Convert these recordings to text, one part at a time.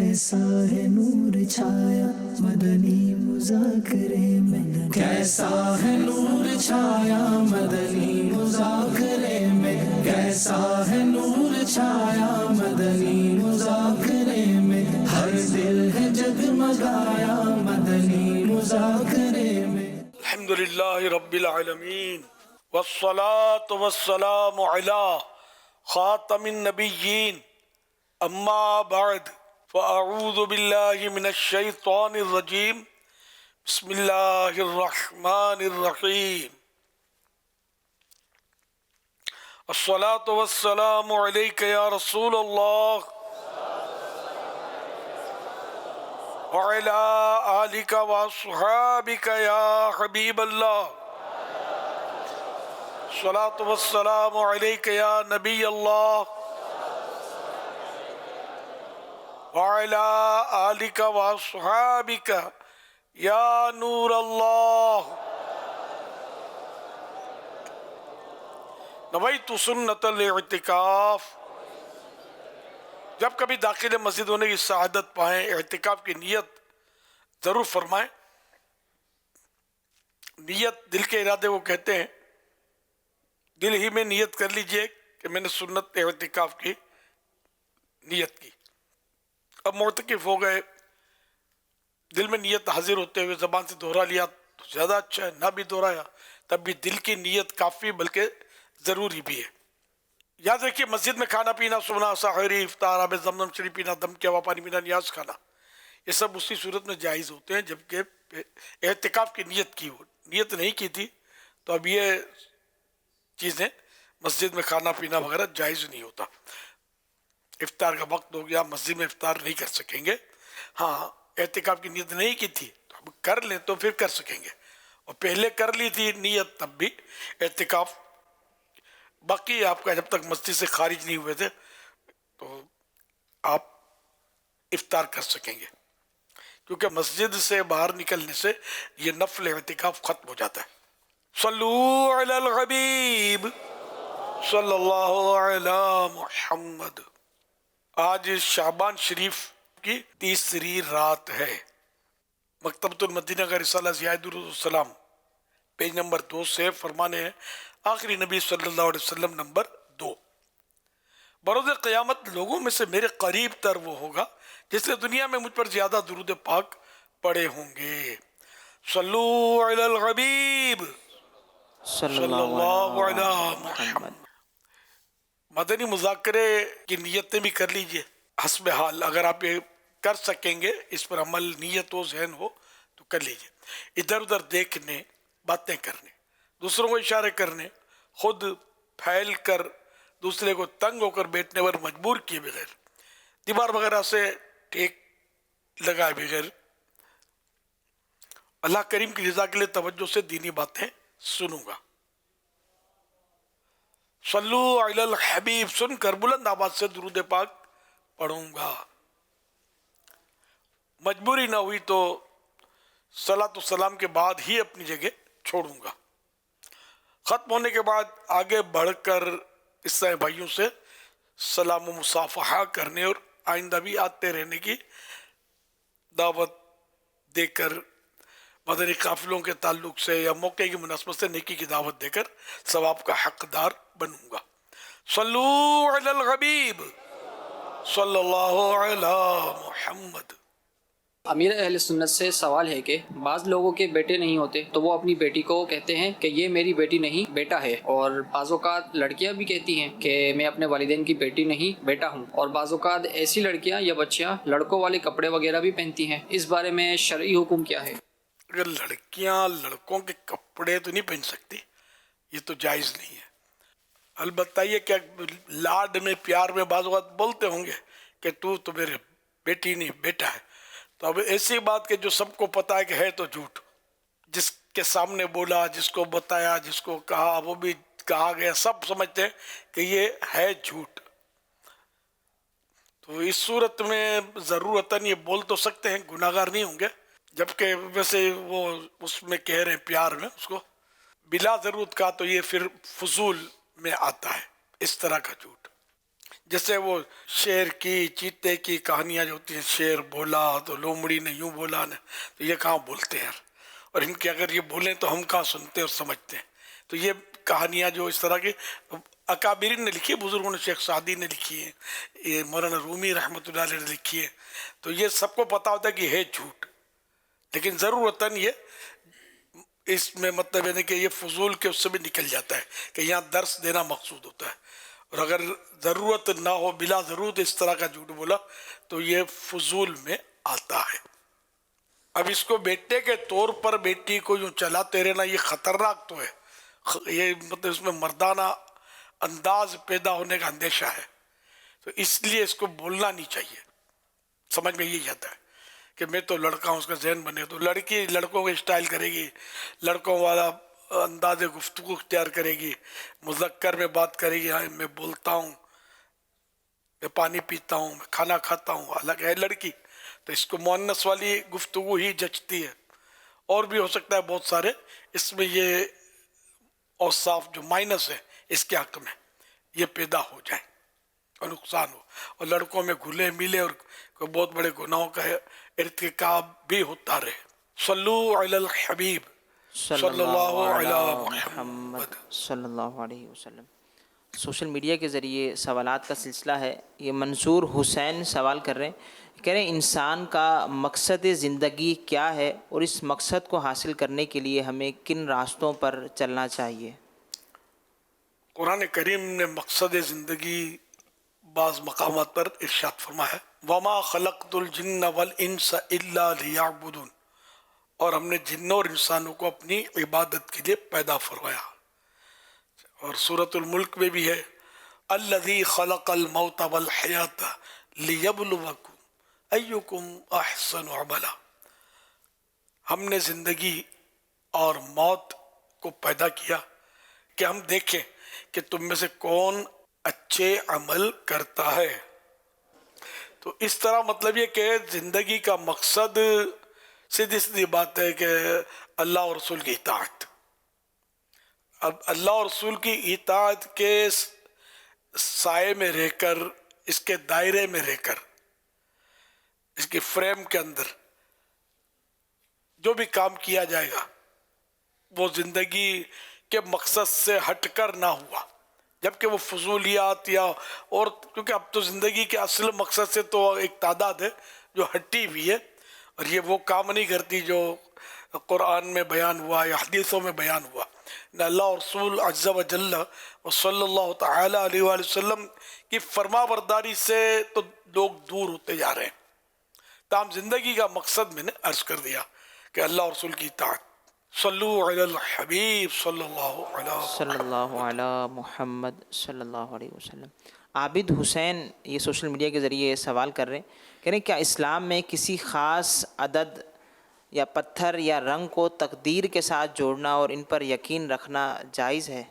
کیسا ہے نور چھایا مدنی مذاکرے میں، کیسا ہے نور چھایا مدنی مذاکرے میں، کیسا ہے نور چھایا مدنی مذاکرے میں، ہر دل ہے جگمگایا مدنی مذاکرے میں۔ الحمدللہ رب العالمین والصلاة والسلام علی خاتم النبیین، اما بعد فاعوذ باللہ من الشیطان الرجیم، بسم اللہ الرحمن الرحیم۔ الصلاة والسلام علیک یا رسول اللہ وعلی آلک واصحابک یا حبیب اللہ، الصلاة والسلام علیک یا نبی اللہ وعلی آلک واصحابک یا نور اللہ۔ نویت سنت الاعتکاف، جب کبھی داخل مسجد ہونے کی سعادت پائیں اعتکاف کی نیت ضرور فرمائیں۔ نیت دل کے ارادے کو کہتے ہیں، دل ہی میں نیت کر لیجئے کہ میں نے سنت اعتکاف کی نیت کی۔ اب معتکف ہو گئے، دل میں نیت حاضر ہوتے ہوئے زبان سے دہرا لیا تو زیادہ اچھا ہے، نہ بھی دہرایا تب بھی دل کی نیت کافی بلکہ ضروری بھی ہے۔ یاد رکھیے مسجد میں کھانا پینا، سونا، سحری، افطار، آب زمزم شریف پینا، دم کیا ہوا پانی پینا، نیاز کھانا، یہ سب اسی صورت میں جائز ہوتے ہیں جبکہ اعتکاف کی نیت کی ہو۔ نیت نہیں کی تھی تو اب یہ چیزیں مسجد میں کھانا پینا وغیرہ جائز نہیں ہوتا۔ افطار کا وقت ہو گیا، مسجد میں افطار نہیں کر سکیں گے۔ ہاں اعتکاف کی نیت نہیں کی تھی تو اب کر لیں تو پھر کر سکیں گے، اور پہلے کر لی تھی نیت تب بھی اعتکاف باقی آپ کا، جب تک مسجد سے خارج نہیں ہوئے تھے تو آپ افطار کر سکیں گے، کیونکہ مسجد سے باہر نکلنے سے یہ نفل اعتکاف ختم ہو جاتا ہے۔ صلو علی الحبیب صلی اللہ علی محمد۔ آج شعبان شریف کی تیسری رات ہے۔ مکتبۃ المدینہ کا رسالہ ضیاء درود السلام پیج نمبر 2 سے فرمانے ہیں آخری نبی صلی اللہ علیہ وسلم نمبر 2، بروز قیامت لوگوں میں سے میرے قریب تر وہ ہوگا جس نے دنیا میں مجھ پر زیادہ درود پاک پڑے ہوں گے۔ صلو علی الحبیب صلی اللہ علی محمد۔ مدنی مذاکرے کی نیتیں بھی کر لیجئے حسب حال، اگر آپ یہ کر سکیں گے، اس پر عمل نیت و ذہن ہو تو کر لیجئے۔ ادھر ادھر دیکھنے، باتیں کرنے، دوسروں کو اشارے کرنے، خود پھیل کر دوسرے کو تنگ ہو کر بیٹھنے پر مجبور کیے بغیر، دیوار وغیرہ سے ٹیک لگائے بغیر، اللہ کریم کی رضا کے لیے توجہ سے دینی باتیں سنوں گا۔ صلو علی الحبیب سن کر بلند آواز سے درود پاک پڑھوں گا۔ مجبوری نہ ہوئی تو صلاۃ السلام کے بعد ہی اپنی جگہ چھوڑوں گا۔ ختم ہونے کے بعد آگے بڑھ کر عیسائی بھائیوں سے سلام و مصافحہ کرنے اور آئندہ بھی آتے رہنے کی دعوت دے کر، مدنی قافلوں کے تعلق سے یا موقع کی مناسبت سے نیکی کی دعوت دے کر ثواب کا حقدار بنوں گا۔ صلو علی الحبیب صلی اللہ علی محمد۔ امیر اہل سنت سے سوال ہے کہ بعض لوگوں کے بیٹے نہیں ہوتے تو وہ اپنی بیٹی کو کہتے ہیں کہ یہ میری بیٹی نہیں بیٹا ہے، اور بعض اوقات لڑکیاں بھی کہتی ہیں کہ میں اپنے والدین کی بیٹی نہیں بیٹا ہوں، اور بعض اوقات ایسی لڑکیاں یا بچیاں لڑکوں والے کپڑے وغیرہ بھی پہنتی ہیں۔ اس بارے میں شرعی حکم کیا ہے؟ اگر لڑکیاں لڑکوں کے کپڑے تو نہیں پہن سکتی، یہ تو جائز نہیں ہے۔ البتہ یہ کہ لاڈ میں پیار میں بعض اوقات بولتے ہوں گے کہ تو میرے بیٹی نہیں بیٹا ہے، تو اب ایسی بات کہ جو سب کو پتا ہے کہ ہے تو جھوٹ، جس کے سامنے بولا، جس کو بتایا، جس کو کہا، وہ بھی کہا گیا، سب سمجھتے ہیں کہ یہ ہے جھوٹ۔ تو اس صورت میں ضرورتاً یہ بول تو سکتے ہیں، گناہ گار نہیں ہوں گے، جبکہ ویسے وہ اس میں کہہ رہے ہیں پیار میں اس کو، بلا ضرورت کا تو یہ پھر فضول میں آتا ہے اس طرح کا جھوٹ۔ جیسے وہ شیر کی چیتے کی کہانیاں جو ہوتی ہیں، شیر بولا تو لومڑی نے یوں بولا نا، تو یہ کہاں بولتے ہیں یار، اور ان کے اگر یہ بولیں تو ہم کہاں سنتے اور سمجھتے ہیں. تو یہ کہانیاں جو اس طرح کی اکابرین نے لکھی ہے، بزرگوں نے، شیخ سعدی نے لکھی ہے، یہ مولانا رومی رحمۃ اللہ علیہ نے لکھی ہے، تو یہ سب کو پتہ ہوتا ہے کہ ہے جھوٹ، لیکن ضرورتاً یہ اس میں مطلب ہے کہ یہ فضول کے اس سے بھی نکل جاتا ہے کہ یہاں درس دینا مقصود ہوتا ہے، اور اگر ضرورت نہ ہو، بلا ضرورت اس طرح کا جھوٹ بولا تو یہ فضول میں آتا ہے. اب اس کو بیٹے کے طور پر بیٹی کو یوں چلاتے رہنا یہ خطرناک تو ہے، یہ مطلب اس میں مردانہ انداز پیدا ہونے کا اندیشہ ہے، تو اس لیے اس کو بولنا نہیں چاہیے. سمجھ میں یہی آتا ہے کہ میں تو لڑکا ہوں، اس کا ذہن بنے، تو لڑکی لڑکوں کا اسٹائل کرے گی، لڑکوں والا انداز گفتگو اختیار کرے گی، مذکر میں بات کرے گی، ہاں میں بولتا ہوں، میں پانی پیتا ہوں، میں کھانا کھاتا ہوں، الگ ہے لڑکی، تو اس کو مؤنث والی گفتگو ہی جچتی ہے. اور بھی ہو سکتا ہے بہت سارے اس میں یہ اوصاف جو مائنس ہے اس کے حق میں یہ پیدا ہو جائیں اور نقصان ہو، اور لڑکوں میں گھلے ملے اور کوئی بہت بڑے گناہوں کا ارتکاب بھی ہوتا رہے. صلو علی الحبیب صلی صلی اللہ اللہ علی علی محمد. محمد صلی اللہ علیہ وسلم. سوشل میڈیا کے ذریعے سوالات کا سلسلہ ہے. یہ منصور حسین سوال کر رہے ہیں، کہہ رہے ہیں انسان کا مقصد زندگی کیا ہے اور اس مقصد کو حاصل کرنے کے لیے ہمیں کن راستوں پر چلنا چاہیے؟ قرآن کریم نے مقصد زندگی بعض مقامات پر ارشاد فرمایا ہے، وَمَا خَلَقْتُ الْجِنَّ وَالْإِنسَ إِلَّا لِيَعْبُدُونَ، اور ہم نے جنوں اور انسانوں کو اپنی عبادت کے لیے پیدا فرمایا. اور سورۃ الملک میں بھی ہے، الذی خلق الموت والحیات لیبلوکم ایکم احسن عملا، ہم نے زندگی اور موت کو پیدا کیا کہ ہم دیکھیں کہ تم میں سے کون اچھے عمل کرتا ہے. تو اس طرح مطلب یہ کہ زندگی کا مقصد سیدھی سیدھی بات ہے کہ اللہ اور رسول کی اطاعت. اب اللہ اور رسول کی اطاعت کے سائے میں رہ کر، اس کے دائرے میں رہ کر، اس کے فریم کے اندر جو بھی کام کیا جائے گا وہ زندگی کے مقصد سے ہٹ کر نہ ہوا، جبکہ وہ فضولیات یا اور، کیونکہ اب تو زندگی کے اصل مقصد سے تو ایک تعداد ہے جو ہٹی ہوئی ہے، اور یہ وہ کام نہیں کرتی جو قرآن میں بیان ہوا یا حدیثوں میں بیان ہوا. نہ اللہ اور رسول عز و جل و صلی اللہ تعالی علیہ وآلہ وسلم کی فرما برداری سے تو لوگ دور ہوتے جا رہے ہیں. تاہم زندگی کا مقصد میں نے عرض کر دیا کہ اللہ اور رسول کی اطاعت. صلو علی الحبیب صلی اللہ صلی علیہ اللہ علی محمد صلی اللہ علیہ وسلم. عابد حسین یہ سوشل میڈیا کے ذریعے سوال کر رہے ہیں، کہہ رہے ہیں کیا اسلام میں کسی خاص عدد یا پتھر یا رنگ کو تقدیر کے ساتھ جوڑنا اور ان پر یقین رکھنا جائز ہے؟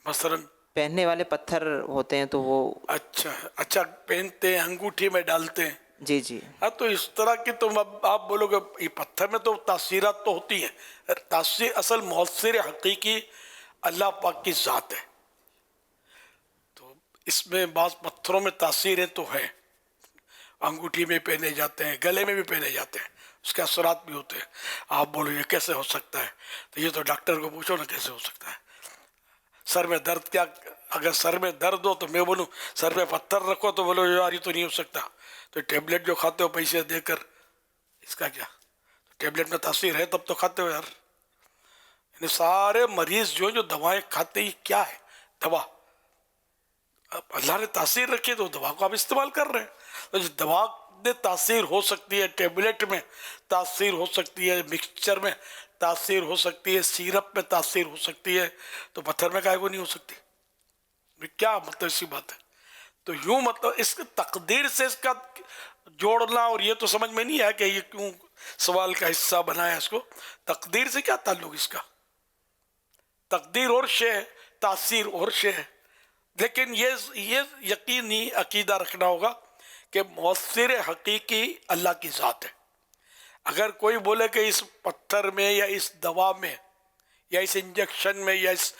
مثلا پہننے والے پتھر ہوتے ہیں تو وہ اچھا پہنتے ہیں، انگوٹھی میں ڈالتے ہیں، جی جی ہاں، تو اس طرح کی تم اب آپ بولو گے یہ پتھر میں تو تاثیرات تو ہوتی ہیں، تاثیر اصل مؤثر حقیقی اللہ پاک کی ذات ہے. تو اس میں بعض پتھروں میں تاثیریں تو ہیں، انگوٹھی میں پہنے جاتے ہیں، گلے میں بھی پہنے جاتے ہیں، اس کے اثرات بھی ہوتے ہیں. آپ بولو یہ کیسے ہو سکتا ہے؟ تو یہ تو ڈاکٹر کو پوچھو نا کیسے ہو سکتا ہے. سر میں درد کیا، اگر سر میں درد ہو تو میں بولوں سر پہ پتھر رکھو تو بولو یار یہ تو نہیں ہو سکتا. تو ٹیبلٹ جو کھاتے ہو پیسے دے کر، اس کا کیا؟ ٹیبلٹ میں تاثیر ہے تب تو کھاتے ہو یار. یعنی سارے مریض جو دوائیں کھاتے ہی کیا ہے؟ دوا. اب اللہ نے تاثیر رکھی تو دوا کو آپ استعمال کر رہے ہیں. تو جس دوا میں تاثیر ہو سکتی ہے، ٹیبلٹ میں تاثیر ہو سکتی ہے، مکسچر میں تاثیر ہو سکتی ہے، سیرپ میں تاثیر ہو سکتی ہے، تو پتھر میں کائے کو نہیں ہو سکتی؟ کیا مطلب اسی بات ہے. تو یوں مطلب اس تقدیر سے اس کا جوڑنا، اور یہ تو سمجھ میں نہیں آیا کہ یہ کیوں سوال کا حصہ بنایا اس کو. تقدیر سے کیا تعلق اس کا؟ تقدیر اور شے ہے، تاثیر اور شے ہے. لیکن یہ یقینی عقیدہ رکھنا ہوگا کہ مؤثر حقیقی اللہ کی ذات ہے. اگر کوئی بولے کہ اس پتھر میں یا اس دوا میں یا اس انجیکشن میں یا اس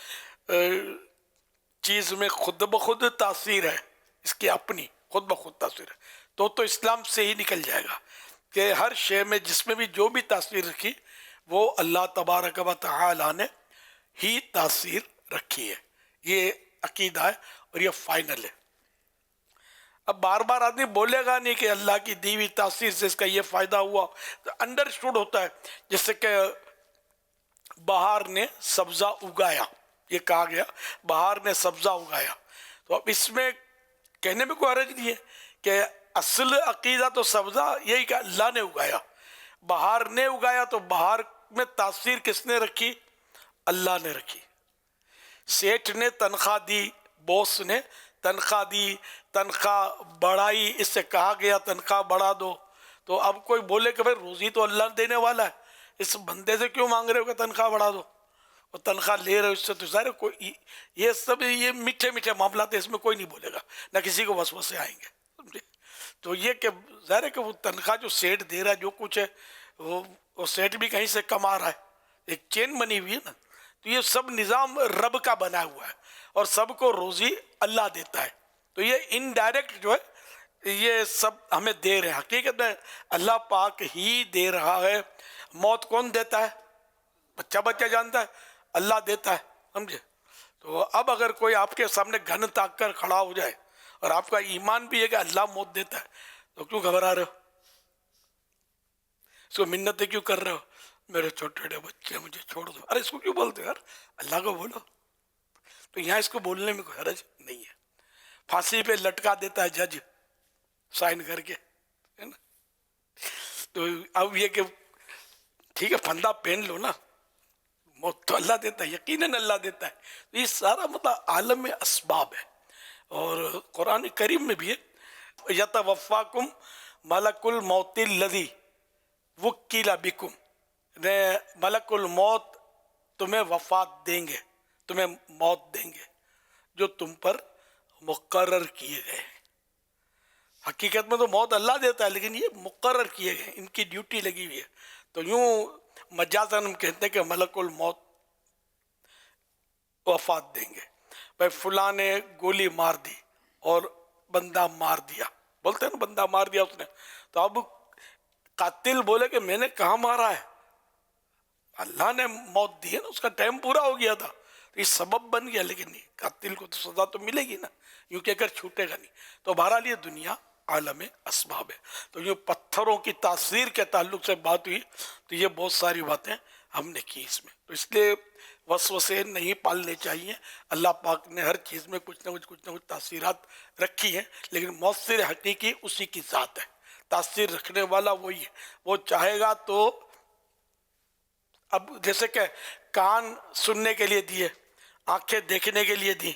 چیز میں خود بخود تاثیر ہے، اس کی اپنی خود بخود تاثیر ہے، تو اسلام سے ہی نکل جائے گا کہ ہر شے میں جس میں بھی جو بھی تاثیر رکھی وہ اللہ تبارک و تعالی نے ہی تاثیر رکھی ہے. یہ عقیدہ ہے اور یہ فائنل ہے. اب بار بار آدمی بولے گا نہیں کہ اللہ کی دی ہوئی تاثیر سے اس کا یہ فائدہ ہوا، انڈرسٹوڈ ہوتا ہے. جیسے کہ بہار نے سبزہ اگایا، یہ کہا گیا بہار نے سبزہ اگایا، تو اب اس میں کہنے میں کوئی حرج نہیں ہے کہ اصل عقیدہ تو سبزہ یہی کہ اللہ نے اگایا. بہار نے اگایا تو بہار میں تاثیر کس نے رکھی؟ اللہ نے رکھی. سیٹھ نے تنخواہ دی، بوس نے تنخواہ دی، تنخواہ بڑھائی، اس سے کہا گیا تنخواہ بڑھا دو. تو اب کوئی بولے کہ بھائی روزی تو اللہ دینے والا ہے، اس بندے سے کیوں مانگ رہے ہو کہ تنخواہ بڑھا دو؟ اور تنخواہ لے رہے ہو اس سے تو ظاہر کوئی یہ سب یہ میٹھے میٹھے معاملات ہیں، اس میں کوئی نہیں بولے گا، نہ کسی کو وسوسے آئیں گے. سمجھے؟ تو یہ کہ ظاہر ہے کہ وہ تنخواہ جو سیٹ دے رہا ہے جو کچھ ہے وہ سیٹ بھی کہیں سے کما رہا ہے، ایک چین بنی ہوئی ہے نا. تو یہ سب نظام رب کا بنا ہوا ہے اور سب کو روزی اللہ دیتا ہے. تو یہ انڈائریکٹ جو ہے یہ سب ہمیں دے رہے ہیں. حقیقت میں اللہ پاک ہی دے رہا ہے. موت کون دیتا ہے؟ بچہ جانتا ہے، اللہ دیتا ہے. سمجھے؟ تو اب اگر کوئی آپ کے سامنے گن تاک کر کھڑا ہو جائے اور آپ کا ایمان بھی ہے کہ اللہ موت دیتا ہے تو کیوں گھبرا رہے ہو؟ اس کو منتیں کیوں کر رہے ہو؟ میرے چھوٹے بچے مجھے چھوڑ دو. ارے اس کو کیوں بولتے یار؟ اللہ کو بولو. تو یہاں اس کو بولنے میں کوئی حرج نہیں ہے. پھانسی پہ لٹکا دیتا ہے جج سائن کر کے، ہے نا. تو اب یہ کہ ٹھیک ہے پھندا پہن لو نا، موت تو اللہ دیتا ہے، یقیناً اللہ دیتا ہے. تو یہ سارا مطلب عالم اسباب ہے. اور قرآن کریم میں بھی ہے یتوفاکم ملک الموت الذی وکل بکم، ملک الموت تمہیں وفات دیں گے، تمہیں موت دیں گے جو تم پر مقرر کیے گئے. حقیقت میں تو موت اللہ دیتا ہے لیکن یہ مقرر کیے گئے، ان کی ڈیوٹی لگی ہوئی ہے. تو یوں مجازاً ہم کہتے ہیں کہ ملک الموت وفات دیں گے. بھائی فلاں نے گولی مار دی اور بندہ مار دیا، بولتے ہیں نا بندہ مار دیا اس نے، تو اب قاتل بولے کہ میں نے کہاں مارا ہے؟ اللہ نے موت دی ہے نا، اس کا ٹائم پورا ہو گیا تھا، تو یہ سبب بن گیا. لیکن نہیں، قاتل کو تو سزا تو ملے گی نا، یوں کہہ کر چھوٹے گا نہیں. تو بہرحال یہ دنیا عالم اسباب ہے. تو یوں پتھروں کی تاثیر کے تعلق سے بات ہوئی تو یہ بہت ساری باتیں ہم نے کی اس میں. تو اس لیے وسوسے نہیں پالنے چاہیے. اللہ پاک نے ہر چیز میں کچھ نہ کچھ تاثیرات رکھی ہیں، لیکن مؤثر حقیقی اسی کی ذات ہے. تاثیر رکھنے والا وہی ہے. وہ چاہے گا تو اب جیسے کہ کان سننے کے لیے دیے، آنکھیں دیکھنے کے لیے دی،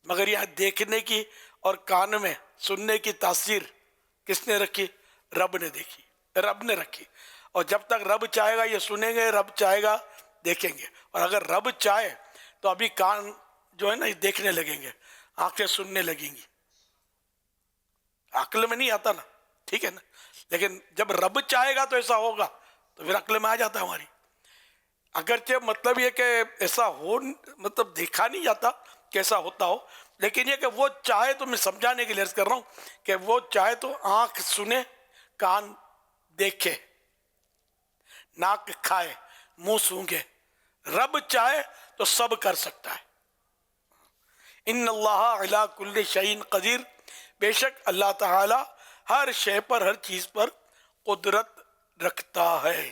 مگر یہ دیکھنے کی اور کان میں سننے کی تاثیر کس نے رکھی؟ رب نے دیکھی، رب نے رکھی. اور جب تک رب چاہے گا یہ سنیں گے، رب چاہے گا دیکھیں گے. اور اگر رب چاہے تو ابھی کان جو ہے نا یہ دیکھنے لگیں گے، آنکھیں سننے لگیں گی. عقل میں نہیں آتا نا، ٹھیک ہے نا. لیکن جب رب چاہے گا تو ایسا ہوگا تو پھر عقل میں آ جاتا ہے ہماری. اگرچہ مطلب یہ کہ ایسا ہو، مطلب دیکھا نہیں جاتا کیسا ہوتا ہو، لیکن یہ کہ وہ چاہے تو میں سمجھانے کے لیے عرض کر رہا ہوں کہ وہ چاہے تو آنکھ سنے، کان دیکھے، ناک کھائے، منہ سونگے. رب چاہے تو سب کر سکتا ہے. ان اللہ علی کل شیء قدیر، بے شک اللہ تعالی ہر شے پر، ہر چیز پر قدرت رکھتا ہے.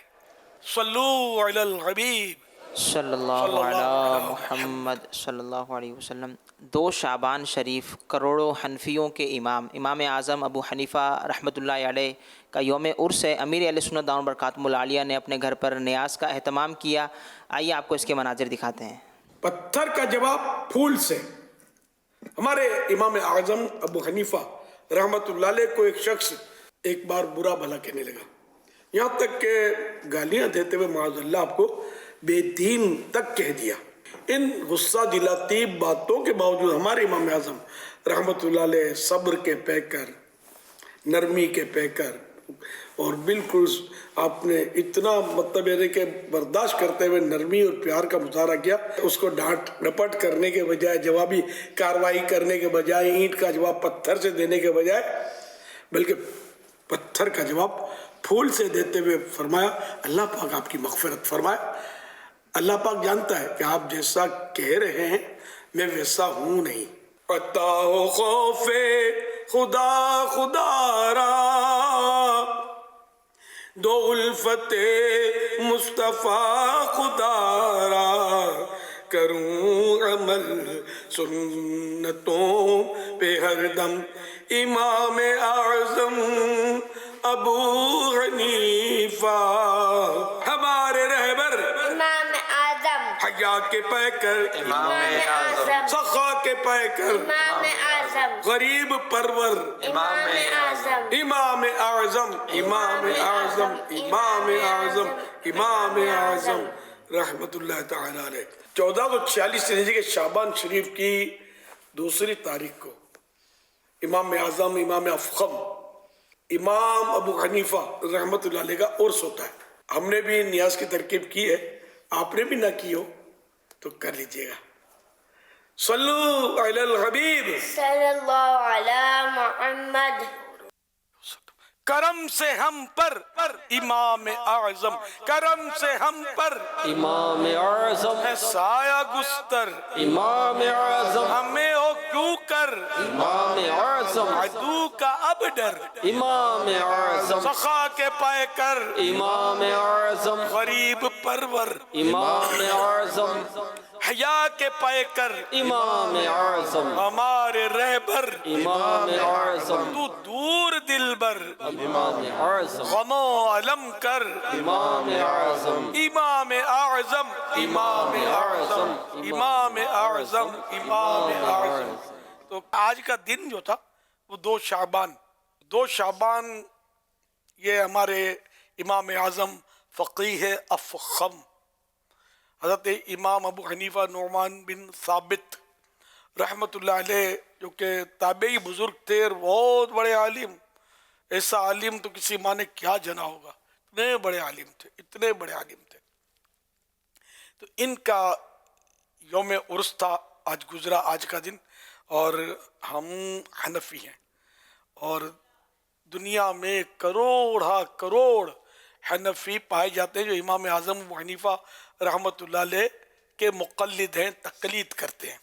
صلو علی الحبیب صلی اللہ علیہ محمد صلی اللہ علیہ وسلم. 2 شعبان شریف کروڑوں حنفیوں کے امام اعظم ابو حنیفہ رحمۃ اللہ علیہ کا یوم عرس ہے. امیر اہل سنت دامت برکاتہم العالیہ نے اپنے گھر پر نیاز کا اہتمام کیا. آئیے آپ کو اس کے مناظر دکھاتے ہیں. پتھر کا جواب پھول سے. ہمارے امام اعظم ابو حنیفہ رحمۃ اللہ علیہ کو ایک شخص ایک بار برا بھلا کہنے لگا، یہاں تک کہ گالیاں دیتے ہوئے معاذ اللہ آپ کو بے دین تک کہہ دیا. ان غصہ دلاتی باتوں کے باوجود ہمارے امام اعظم رحمۃ اللہ علیہ صبر کے پیکر، نرمی کے پیکر، اور بالکل آپ نے اتنا مطلب یعنی کہ برداشت کرتے ہوئے نرمی اور پیار کا مظاہرہ کیا، اس کو ڈانٹ ڈپٹ کرنے کے بجائے، جوابی کارروائی کرنے کے بجائے، اینٹ کا جواب پتھر سے دینے کے بجائے، بلکہ پتھر کا جواب پھول سے دیتے ہوئے فرمایا اللہ پاک آپ کی مغفرت فرمائے۔ اللہ پاک جانتا ہے کہ آپ جیسا کہہ رہے ہیں میں ویسا ہوں نہیں۔ عطا ہو خوف خدا خدا را، دو الفت مصطفیٰ خدا را، کروں عمل سنتوں پہ ہر دم، امام اعظم ابو حنیفہ ہمارے رہبر، امام اعظم حیا کے پیکر، امام اعظم سخا کے پیکر، امام اعظم غریب پرور، امام اعظم امام اعظم، امام اعظم، امام اعظم، امام اعظم رحمت اللہ تعالی علیہ۔ 1446 ہجری کے شعبان شریف کی 2 تاریخ کو امام اعظم، امام افخم، امام ابو حنیفہ رحمت اللہ علیہ کا عرس ہوتا ہے۔ ہم نے بھی نیاز کی ترکیب کی ہے، آپ نے بھی نہ کی ہو تو کر لیجئے گا۔ صلو علی الحبیب، صلی اللہ علی محمد۔ کرم سے ہم پر امام اعظم، کرم سے ہم پر امام اعظم ہے سایہ گستر، امام اعظم ہمیں ہو کیوں کر امام اعظم عدو کا اب ڈر، امام اعظم سخا کے پائے کر امام اعظم غریب پرور، امام اعظم حیا کے پائے کر امام اعظم ہمارے رہبر، امام اعظم تو دور دل بر امام اعظم غم و علم کر، امام اعظم امام اعظم، امام اعظم، امام اعظم، امام اعظم۔ تو آج کا دن جو تھا وہ 2 شعبان یہ ہمارے امام اعظم فقیہ افخم حضرت امام ابو حنیفہ نعمان بن ثابت رحمت اللہ علیہ، جو کہ تابعی بزرگ تھے اور بہت بڑے عالم، ایسا عالم تو کسی ماں نے کیا جنا ہوگا، اتنے بڑے عالم تھے، اتنے بڑے عالم تھے۔ تو ان کا یوم عرس تھا، آج گزرا آج کا دن، اور ہم حنفی ہیں، اور دنیا میں کروڑ حنفی پائے جاتے ہیں جو امام اعظم ابو حنیفہ رحمت اللہ علیہ کے مقلد ہیں، تقلید کرتے ہیں۔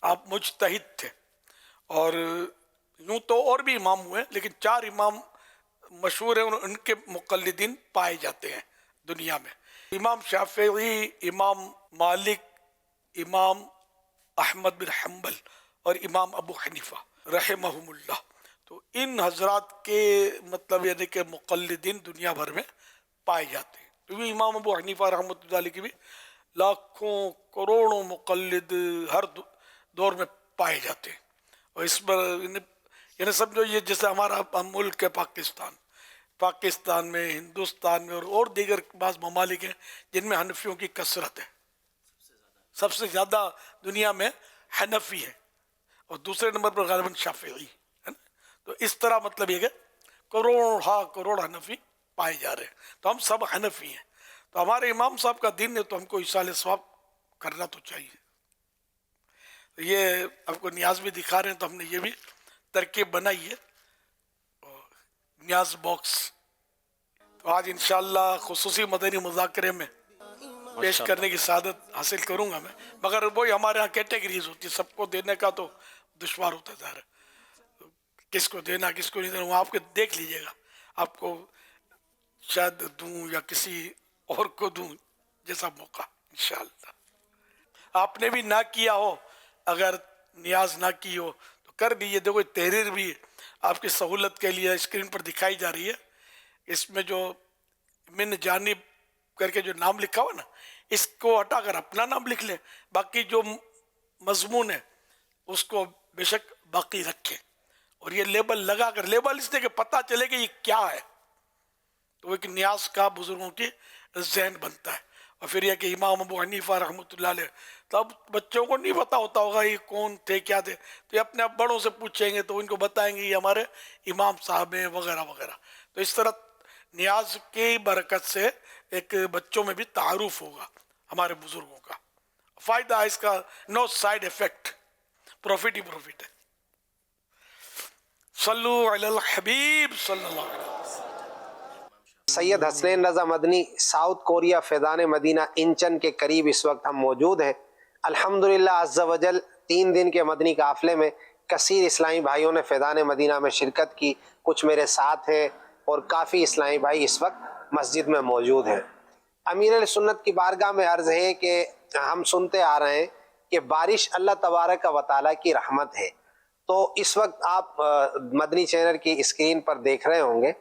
آپ مجتہد تھے، اور یوں تو اور بھی امام ہوئے لیکن 4 امام مشہور ہیں، ان کے مقلدین پائے جاتے ہیں دنیا میں۔ امام شافعی، امام مالک، امام احمد بن حنبل اور امام ابو حنیفہ رحمہم اللہ، تو ان حضرات کے مطلب یعنی کہ مقلدین دنیا بھر میں پائے جاتے ہیں۔ تو یہ امام ابو حنیفہ رحمۃ اللہ علیہ کی بھی لاکھوں کروڑوں مقلد ہر دور میں پائے جاتے ہیں، اور اس پر یعنی سمجھو یہ جیسے ہمارا ملک ہے پاکستان میں، ہندوستان میں اور دیگر بعض ممالک ہیں جن میں حنفیوں کی کثرت ہے، سب سے زیادہ دنیا میں حنفی ہے، اور دوسرے نمبر پر غالباً شافعی ہے نا۔ تو اس طرح مطلب یہ کہ کروڑ حنفی پائے جا رہے ہیں، تو ہم سب حنفی ہیں۔ تو ہمارے امام صاحب کا دن ہے تو ہم کو ایصال ثواب کرنا تو چاہیے۔ یہ آپ کو نیاز بھی دکھا رہے ہیں، تو ہم نے یہ بھی ترکیب بنائی ہے، نیاز باکس۔ تو آج انشاءاللہ خصوصی مدنی مذاکرے میں پیش کرنے کی سعادت حاصل کروں گا میں، مگر وہی ہمارے ہاں کیٹیگریز ہوتی ہے، سب کو دینے کا تو دشوار ہوتا ہے ظاہر ہے، کس کو دینا کس کو نہیں دینا وہ آپ کے دیکھ لیجئے گا، آپ کو شاید دوں یا کسی اور کو دوں جیسا موقع انشاءاللہ۔ آپ نے بھی نہ کیا ہو، اگر نیاز نہ کی ہو تو کر دیجیے۔ دیکھو تحریر بھی آپ کی سہولت کے لیے اسکرین پر دکھائی جا رہی ہے، اس میں جو من جانب کر کے جو نام لکھا ہوا نا، اس کو ہٹا کر اپنا نام لکھ لیں، باقی جو مضمون ہے اس کو بے شک باقی رکھیں، اور یہ لیبل لگا کر، لیبل اس لیے کہ پتہ چلے کہ یہ کیا ہے، تو ایک نیاز کا بزرگوں کی ذہن بنتا ہے۔ اور پھر یہ کہ امام ابو حنیفہ رحمۃ اللہ علیہ تو اب بچوں کو نہیں پتا ہوتا ہوگا یہ کون تھے کیا تھے، تو یہ اپنے اب بڑوں سے پوچھیں گے تو ان کو بتائیں گے یہ ہمارے امام صاحب ہیں وغیرہ وغیرہ. تو اس طرح نیاز کی برکت سے ایک بچوں میں بھی تعارف ہوگا ہمارے بزرگوں کا. فائدہ ہے اس کا، نو سائیڈ افیکٹ، پروفٹ ہی پروفٹ ہے. صلو علی الحبیب صلی اللہ علیہ وسلم. سید حسنین رضا مدنی ساؤتھ کوریا فیضان مدینہ انچن کے قریب اس وقت ہم موجود ہیں. الحمدللہ عز و جل 3 دن کے مدنی قافلے میں کثیر اسلامی بھائیوں نے فیضان مدینہ میں شرکت کی. کچھ میرے ساتھ ہیں اور کافی اسلامی بھائی اس وقت مسجد میں موجود ہیں. امیر علیہ سنت کی بارگاہ میں عرض ہے کہ ہم سنتے آ رہے ہیں کہ بارش اللہ تبارک و تعالیٰ کی رحمت ہے. تو اس وقت آپ مدنی چینل کی اسکرین پر دیکھ رہے ہوں گے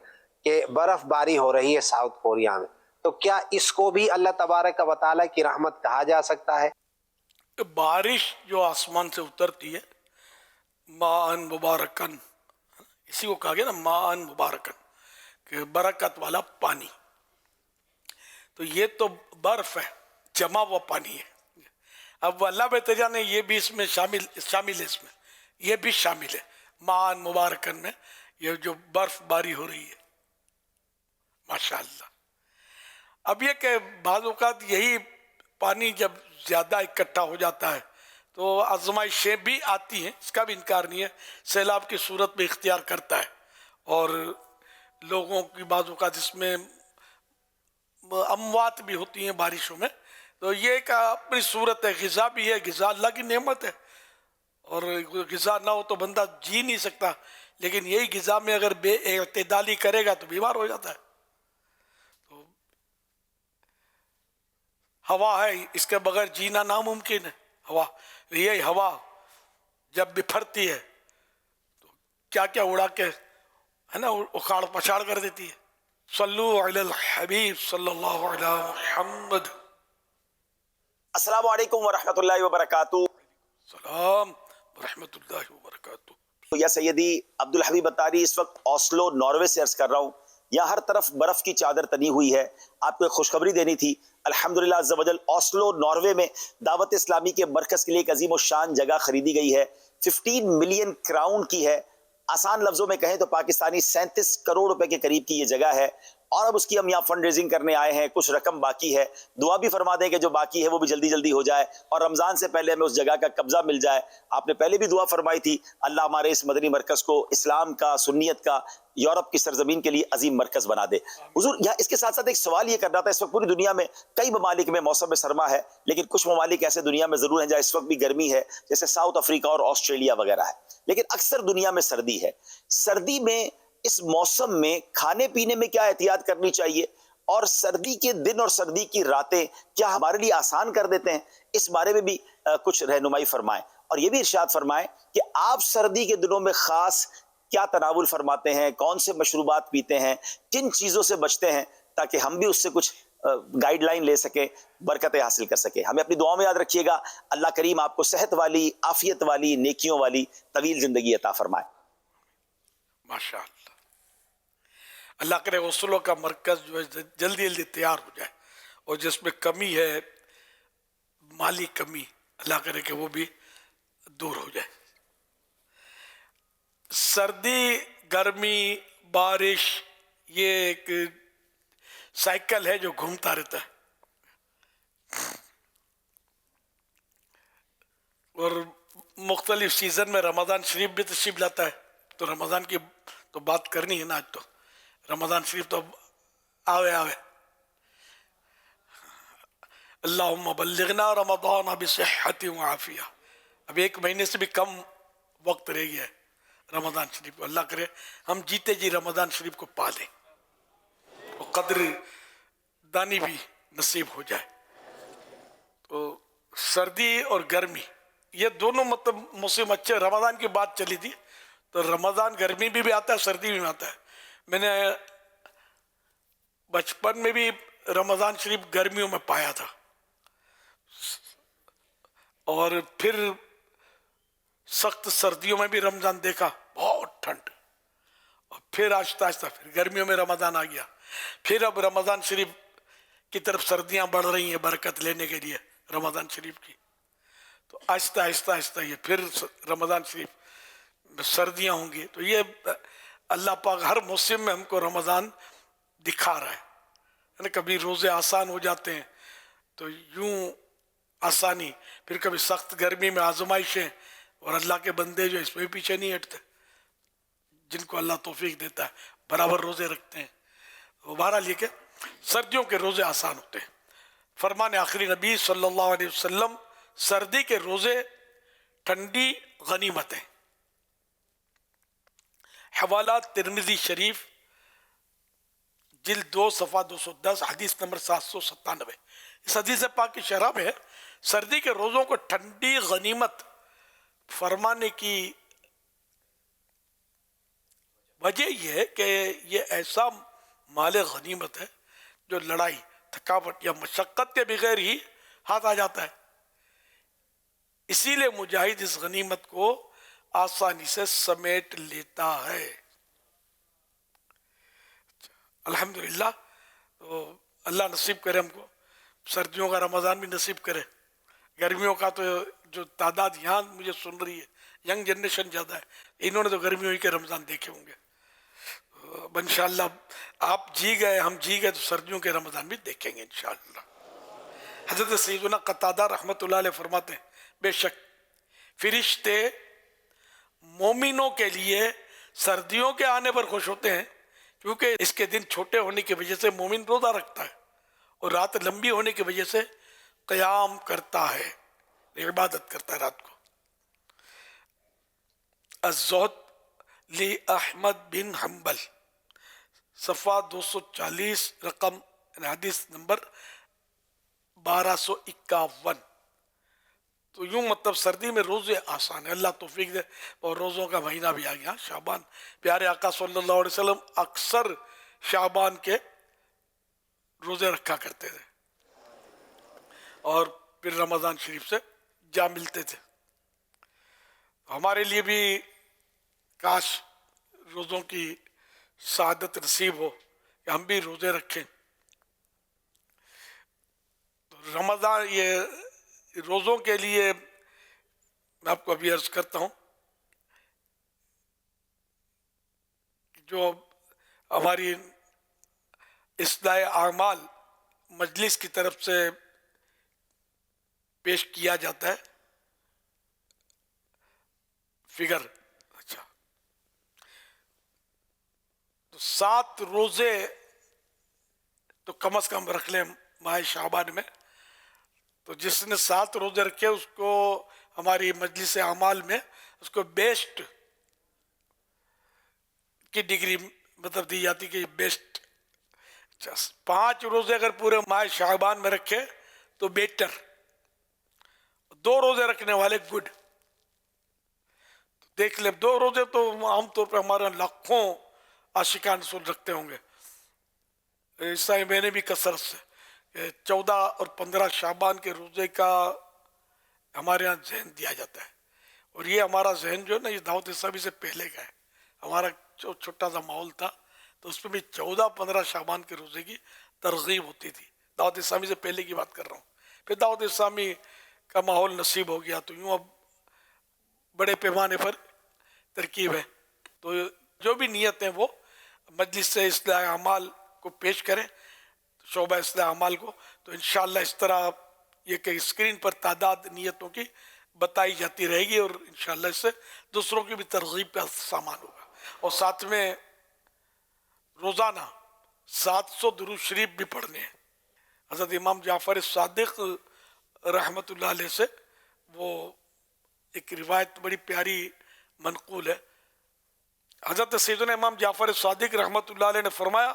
کہ برف باری ہو رہی ہے ساؤتھ کوریا میں. تو کیا اس کو بھی اللہ تبارک و تعالیٰ کی رحمت کہا جا سکتا ہے؟ بارش جو آسمان سے اترتی ہے، ماءً مبارکن، اسی کو کہا گیا نا ماءً مبارکن، کہ برکت والا پانی. تو یہ تو برف ہے، جمع ہوا پانی ہے. اب اللہ بہتر نے یہ بھی اس میں شامل ہے، اس میں یہ بھی شامل ہے ماءً مبارکن میں، یہ جو برف باری ہو رہی ہے ماشاءاللہ. اب یہ کہ بعض اوقات یہی پانی جب زیادہ اکٹھا ہو جاتا ہے تو آزمائشیں بھی آتی ہیں، اس کا بھی انکار نہیں ہے. سیلاب کی صورت میں اختیار کرتا ہے، اور لوگوں کی بعض اوقات اس میں اموات بھی ہوتی ہیں بارشوں میں. تو یہ ایک اپنی صورت ہے. غذا بھی ہے، غذا اللہ کی نعمت ہے، اور غذا نہ ہو تو بندہ جی نہیں سکتا. لیکن یہی غذا میں اگر بے اعتدالی کرے گا تو بیمار ہو جاتا ہے. تو ہوا ہے، اس کے بغیر جینا ناممکن ہے. ہوا، یہی ہوا جب بپھرتی ہے تو کیا کیا اڑا کے ہے نا اکھاڑ پچھاڑ کر دیتی ہے. صلو علی الحبیب صلی اللہ علیہ محمد. السلام علیکم ورحمۃ اللہ وبرکاتہ. سلام ورحمۃ اللہ وبرکاتہ. یا سیدی عبدالحبیب اتاری اس وقت اوسلو ناروے سے عرض کر رہا ہوں. یہاں ہر طرف برف کی چادر تنی ہوئی ہے. آپ کو ایک خوشخبری دینی تھی. الحمدللہ عز و جل اوسلو ناروے میں دعوت اسلامی کے مرکز کے لیے ایک عظیم الشان جگہ خریدی گئی ہے. 15 ملین کراؤن کی ہے. آسان لفظوں میں کہیں تو پاکستانی 37 کروڑ روپے کے قریب کی یہ جگہ ہے. اور اب اس کی ہم یہاں فنڈ ریزنگ کرنے آئے ہیں. کچھ رقم باقی ہے. دعا بھی فرما دیں کہ جو باقی ہے وہ بھی جلدی جلدی ہو جائے اور رمضان سے پہلے ہمیں اس جگہ کا قبضہ مل جائے. آپ نے پہلے بھی دعا فرمائی تھی، اللہ ہمارے اس مدنی مرکز کو اسلام کا، سنیت کا، یورپ کی سرزمین کے لیے عظیم مرکز بنا دے. حضور یہاں اس کے ساتھ ساتھ ایک سوال یہ کرنا تھا. اس وقت پوری دنیا میں کئی ممالک میں موسم سرما ہے، لیکن کچھ ممالک ایسے دنیا میں ضرور ہیں جہاں اس وقت بھی گرمی ہے، جیسے ساؤتھ افریقہ اور آسٹریلیا وغیرہ ہے، لیکن اکثر دنیا میں سردی ہے. سردی میں اس موسم میں کھانے پینے میں کیا احتیاط کرنی چاہیے، اور سردی کے دن اور سردی کی راتیں کیا ہمارے لیے آسان کر دیتے ہیں؟ اس بارے میں بھی کچھ رہنمائی فرمائیں. اور یہ بھی ارشاد فرمائیں کہ آپ سردی کے دنوں میں خاص کیا تناول فرماتے ہیں، کون سے مشروبات پیتے ہیں، کن چیزوں سے بچتے ہیں، تاکہ ہم بھی اس سے کچھ گائیڈ لائن لے سکیں، برکتیں حاصل کر سکیں. ہمیں اپنی دعاؤں میں یاد رکھیے گا. اللہ کریم آپ کو صحت والی، عافیت والی، نیکیوں والی طویل زندگی عطا فرمائے. ماشاء اللہ. اللہ کرے اوسلو کا مرکز جو ہے جلدی جلدی تیار ہو جائے، اور جس میں کمی ہے، مالی کمی، اللہ کرے کہ وہ بھی دور ہو جائے. سردی، گرمی، بارش، یہ ایک سائیکل ہے جو گھومتا رہتا ہے. اور مختلف سیزن میں رمضان شریف بھی تشریف لاتا ہے. تو رمضان کی تو بات کرنی ہے نا. آج تو رمضان شریف تو آوے اللہم بلغنا رمضان بصحت و عافیہ. اب 1 مہینے سے بھی کم وقت رہ گیا ہے رمضان شریف کو. اللہ کرے ہم جیتے جی رمضان شریف کو پا لیں اور قدر دانی بھی نصیب ہو جائے. تو سردی اور گرمی یہ دونوں مطلب موسم اچھے. رمضان کی بات چلی تھی تو رمضان گرمی بھی آتا ہے، سردی بھی آتا ہے. میں نے بچپن میں بھی رمضان شریف گرمیوں میں پایا تھا، اور پھر سخت سردیوں میں بھی رمضان دیکھا، بہت ٹھنڈ. اور پھر آہستہ آہستہ پھر گرمیوں میں رمضان آ گیا. پھر اب رمضان شریف کی طرف سردیاں بڑھ رہی ہیں برکت لینے کے لیے رمضان شریف کی. تو آہستہ آہستہ آہستہ یہ پھر رمضان شریف میں سردیاں ہوں گی. تو یہ اللہ پاک ہر موسم میں ہم کو رمضان دکھا رہا ہے. کبھی روزے آسان ہو جاتے ہیں تو یوں آسانی، پھر کبھی سخت گرمی میں آزمائشیں، اور اللہ کے بندے جو اس میں پیچھے نہیں ہٹتے، جن کو اللہ توفیق دیتا ہے برابر روزے رکھتے ہیں. بہرحال یہ کہ سردیوں کے روزے آسان ہوتے ہیں. فرمان آخری نبی صلی اللہ علیہ وسلم، سردی کے روزے ٹھنڈی غنیمت ہیں. حوالہ ترمذی شریف جلد 2 صفحہ 210 حدیث نمبر 797. اس حدیث پاک کی شرح میں سردی کے روزوں کو ٹھنڈی غنیمت فرمانے کی وجہ یہ ہے کہ یہ ایسا مال غنیمت ہے جو لڑائی، تھکاوٹ یا مشقت کے بغیر ہی ہاتھ آ جاتا ہے. اسی لیے مجاہد اس غنیمت کو آسانی سے سمیٹ لیتا ہے. الحمدللہ. تو اللہ نصیب کرے ہم کو سردیوں کا رمضان بھی نصیب کرے. گرمیوں کا تو جو تعداد یہاں مجھے سن رہی ہے، ینگ جنریشن زیادہ ہے، انہوں نے تو گرمیوں ہی کے رمضان دیکھے ہوں گے. انشاءاللہ آپ جی گئے، ہم جی گئے تو سردیوں کے رمضان بھی دیکھیں گے انشاءاللہ. حضرت سیدنا قتادہ رحمۃ اللہ علیہ فرماتے ہیں، بے شک فرشتے مومنوں کے لیے سردیوں کے آنے پر خوش ہوتے ہیں، کیونکہ اس کے دن چھوٹے ہونے کی وجہ سے مومن روزہ رکھتا ہے، اور رات لمبی ہونے کی وجہ سے قیام کرتا ہے، عبادت کرتا ہے رات کو. الزہد لی احمد بن حنبل، صفحہ 240 رقم حدیث نمبر 1251. تو یوں مطلب سردی میں روزے آسان ہے، اللہ توفیق دے. اور روزوں کا مہینہ بھی آ گیا شعبان. پیارے آقا صلی اللہ علیہ وسلم اکثر شعبان کے روزے رکھا کرتے تھے اور پھر رمضان شریف سے جا ملتے تھے. ہمارے لیے بھی کاش روزوں کی سعادت نصیب ہو کہ ہم بھی روزے رکھیں. تو رمضان، یہ روزوں کے لیے میں آپ کو ابھی عرض کرتا ہوں، جو ہماری اصلاح اعمال مجلس کی طرف سے پیش کیا جاتا ہے فگر. اچھا، تو 7 روزے تو کم از کم رکھ لیں ماہ شعبان میں. تو جس نے 7 روزے رکھے اس کو ہماری مجلس اعمال میں اس کو بیسٹ کی ڈگری مطلب دی جاتی کہ بیسٹ. 5 روزے اگر پورے ماہ شعبان میں رکھے تو بیٹر، 2 روزے رکھنے والے گڈ. دیکھ لیں 2 روزے تو عام طور پہ ہمارے لاکھوں عاشقان رسول رکھتے ہوں گے. اس طرح میں نے بھی کثرت سے 14 اور 15 شعبان کے روزے کا ہمارے یہاں ذہن دیا جاتا ہے. اور یہ ہمارا ذہن جو ہے نا، یہ دعوت اسلامی سے پہلے کا ہے. ہمارا جو چھوٹا سا ماحول تھا تو اس میں بھی 14-15 شعبان کے روزے کی ترغیب ہوتی تھی. دعوت اسلامی سے پہلے کی بات کر رہا ہوں. پھر دعوت اسلامی کا ماحول نصیب ہو گیا تو یوں اب بڑے پیمانے پر ترکیب ہے. تو جو بھی نیت ہیں وہ مجلس سے اصلاح اعمال کو پیش کریں، شعبہ اصلاح اعمال کو. تو انشاءاللہ اس طرح یہ کہ اسکرین پر تعداد نیتوں کی بتائی جاتی رہے گی، اور انشاءاللہ اس سے دوسروں کی بھی ترغیب کا سامان ہوگا. اور ساتھ میں روزانہ 700 درود شریف بھی پڑھنے ہیں. حضرت امام جعفر صادق رحمۃ اللہ علیہ سے وہ ایک روایت بڑی پیاری منقول ہے. حضرت سیدنا امام جعفر صادق رحمۃ اللہ علیہ نے فرمایا،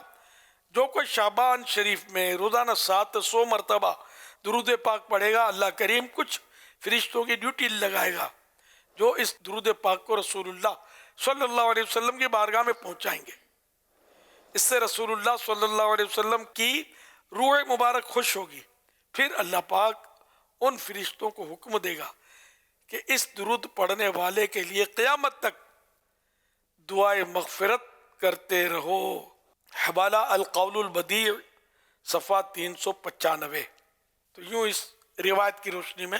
جو کوئی شعبان شریف میں روزانہ 700 مرتبہ درود پاک پڑھے گا، اللہ کریم کچھ فرشتوں کی ڈیوٹی لگائے گا جو اس درود پاک کو رسول اللہ صلی اللہ علیہ وسلم کی بارگاہ میں پہنچائیں گے. اس سے رسول اللہ صلی اللہ علیہ وسلم کی روح مبارک خوش ہوگی. پھر اللہ پاک ان فرشتوں کو حکم دے گا کہ اس درود پڑھنے والے کے لیے قیامت تک دعائے مغفرت کرتے رہو. حوالہ القول البدیع صفحہ 395. تو یوں اس روایت کی روشنی میں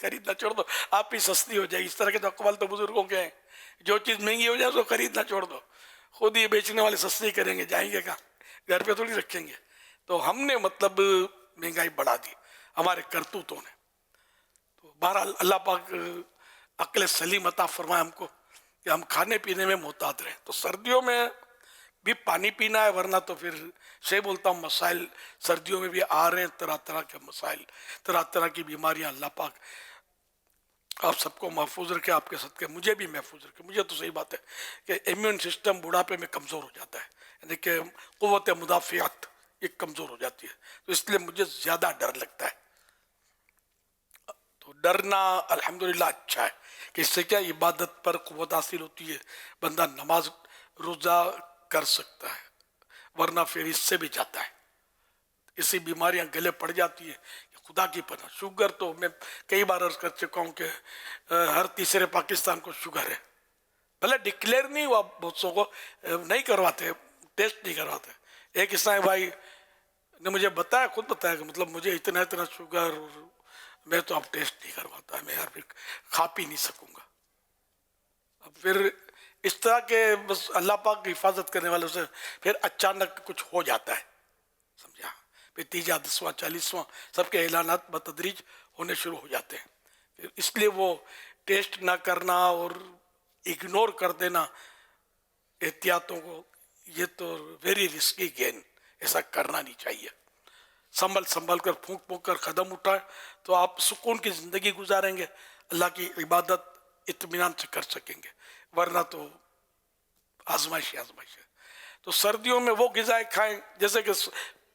خریدنا چھوڑ دو، آپ ہی سستی ہو جائے. اس طرح کے تو اقوال تو بزرگوں کے ہیں. جو چیز مہنگی ہو جائے اس کو خریدنا چھوڑ دو، خود ہی بیچنے والے سستی کریں گے، جائیں گے کہاں؟ گھر پہ تھوڑی رکھیں گے. تو ہم نے مطلب مہنگائی بڑھا دی ہمارے کرتوتوں نے. تو بہرحال اللہ پاک عقل سلیم عطا فرمائے ہم کو کہ ہم کھانے پینے میں محتاط رہیں. تو سردیوں میں بھی پانی پینا ہے، ورنہ تو پھر سے بولتا ہوں مسائل سردیوں میں بھی آ رہے ہیں، طرح طرح کے مسائل، طرح طرح کی بیماریاں. اللہ پاک آپ سب کو محفوظ رکھے، آپ کے صدقے مجھے بھی محفوظ رکھے. مجھے تو صحیح بات ہے کہ امیون سسٹم بڑھاپے میں کمزور ہو جاتا ہے، یعنی کہ قوت مدافعت یہ کمزور ہو جاتی ہے. تو اس لیے مجھے زیادہ ڈر لگتا ہے. تو ڈرنا الحمدللہ اچھا ہے کہ اس سے کیا عبادت پر قوت حاصل ہوتی ہے، بندہ نماز روزہ کر سکتا ہے، ورنہ پھر اس سے بھی جاتا ہے. اسی بیماریاں گلے پڑ جاتی ہیں. خدا کی پناہ شوگر تو میں کئی بار عرض کر چکا ہوں کہ ہر تیسرے پاکستان کو شوگر ہے. بھلے ڈکلیئر نہیں ہوا، بہت سو کو نہیں کرواتے، ٹیسٹ نہیں کرواتے. ایک اسلامی بھائی نے مجھے بتایا، خود بتایا کہ مطلب مجھے اتنا شوگر، اور میں تو اب ٹیسٹ نہیں کرواتا، میں یار پھر کھا پی نہیں سکوں گا. اب پھر اس طرح کے بس اللہ پاک کی حفاظت کرنے والوں سے پھر اچانک کچھ ہو جاتا ہے، سمجھا؟ پھر 30واں 10واں 40واں سب کے اعلانات بتدریج ہونے شروع ہو جاتے ہیں. اس لیے وہ ٹیسٹ نہ کرنا اور اگنور کر دینا احتیاطوں کو، یہ تو ویری رسکی گیم، ایسا کرنا نہیں چاہیے. سنبھل کر پھونک کر قدم اٹھائیں تو آپ سکون کی زندگی گزاریں گے، اللہ کی عبادت اطمینان سے کر سکیں گے. ورنہ تو آزمائش ہے. تو سردیوں میں وہ غذائیں کھائیں، جیسے کہ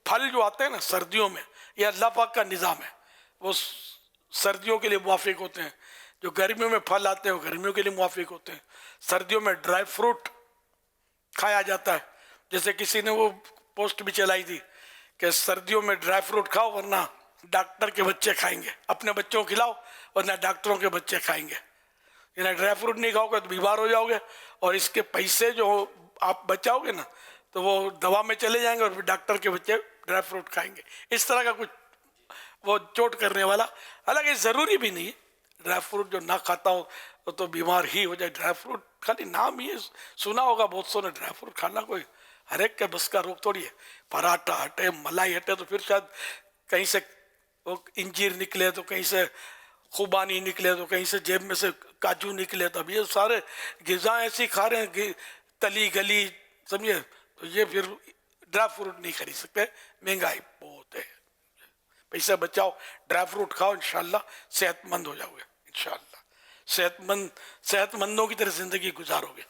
پھل جو آتے ہیں نا سردیوں میں، یہ اللہ پاک کا نظام ہے، وہ سردیوں کے لیے موافق ہوتے ہیں. جو گرمیوں میں پھل آتے ہیں وہ گرمیوں کے لیے موافق ہوتے ہیں. سردیوں میں ڈرائی فروٹ کھایا جاتا ہے. جیسے کسی نے وہ پوسٹ بھی چلائی تھی کہ سردیوں میں ڈرائی فروٹ کھاؤ ورنہ ڈاکٹر کے بچے کھائیں گے. اپنے بچوں کو کھلاؤ ورنہ ڈاکٹروں کے بچے کھائیں گے. یعنی ڈرائی فروٹ نہیں کھاؤ گے تو بیمار ہو جاؤ گے، اور اس کے پیسے جو آپ بچاؤ گے نا تو وہ دوا میں چلے جائیں گے، اور پھر ڈاکٹر کے بچے ڈرائی فروٹ کھائیں گے. اس طرح کا کچھ وہ چوٹ کرنے والا. حالانکہ ضروری بھی نہیں ہے، ڈرائی فروٹ جو نہ کھاتا ہو تو بیمار ہی ہو جائے. ڈرائی فروٹ خالی نام ہی سنا ہوگا بہت سو نے، ڈرائی فروٹ کھانا کوئی ہر ایک کے بس کا روک تھوڑی ہے. پراٹھا ہٹے، ملائی ہٹے تو پھر شاید کہیں سے انجیر نکلے، تو کہیں سے خوبانی نکلے، تو کہیں سے جیب میں سے کاجو نکلے. تو اب یہ سارے غذا ایسی کھا رہے ہیں تلی گلی، سمجھے؟ تو یہ پھر ڈرائی فروٹ نہیں خرید سکتے، مہنگائی بہت ہے. پیسے بچاؤ، ڈرائی فروٹ کھاؤ، انشاءاللہ صحت مند ہو جاؤ گے. انشاءاللہ صحت مندوں کی طرح زندگی گزارو گے.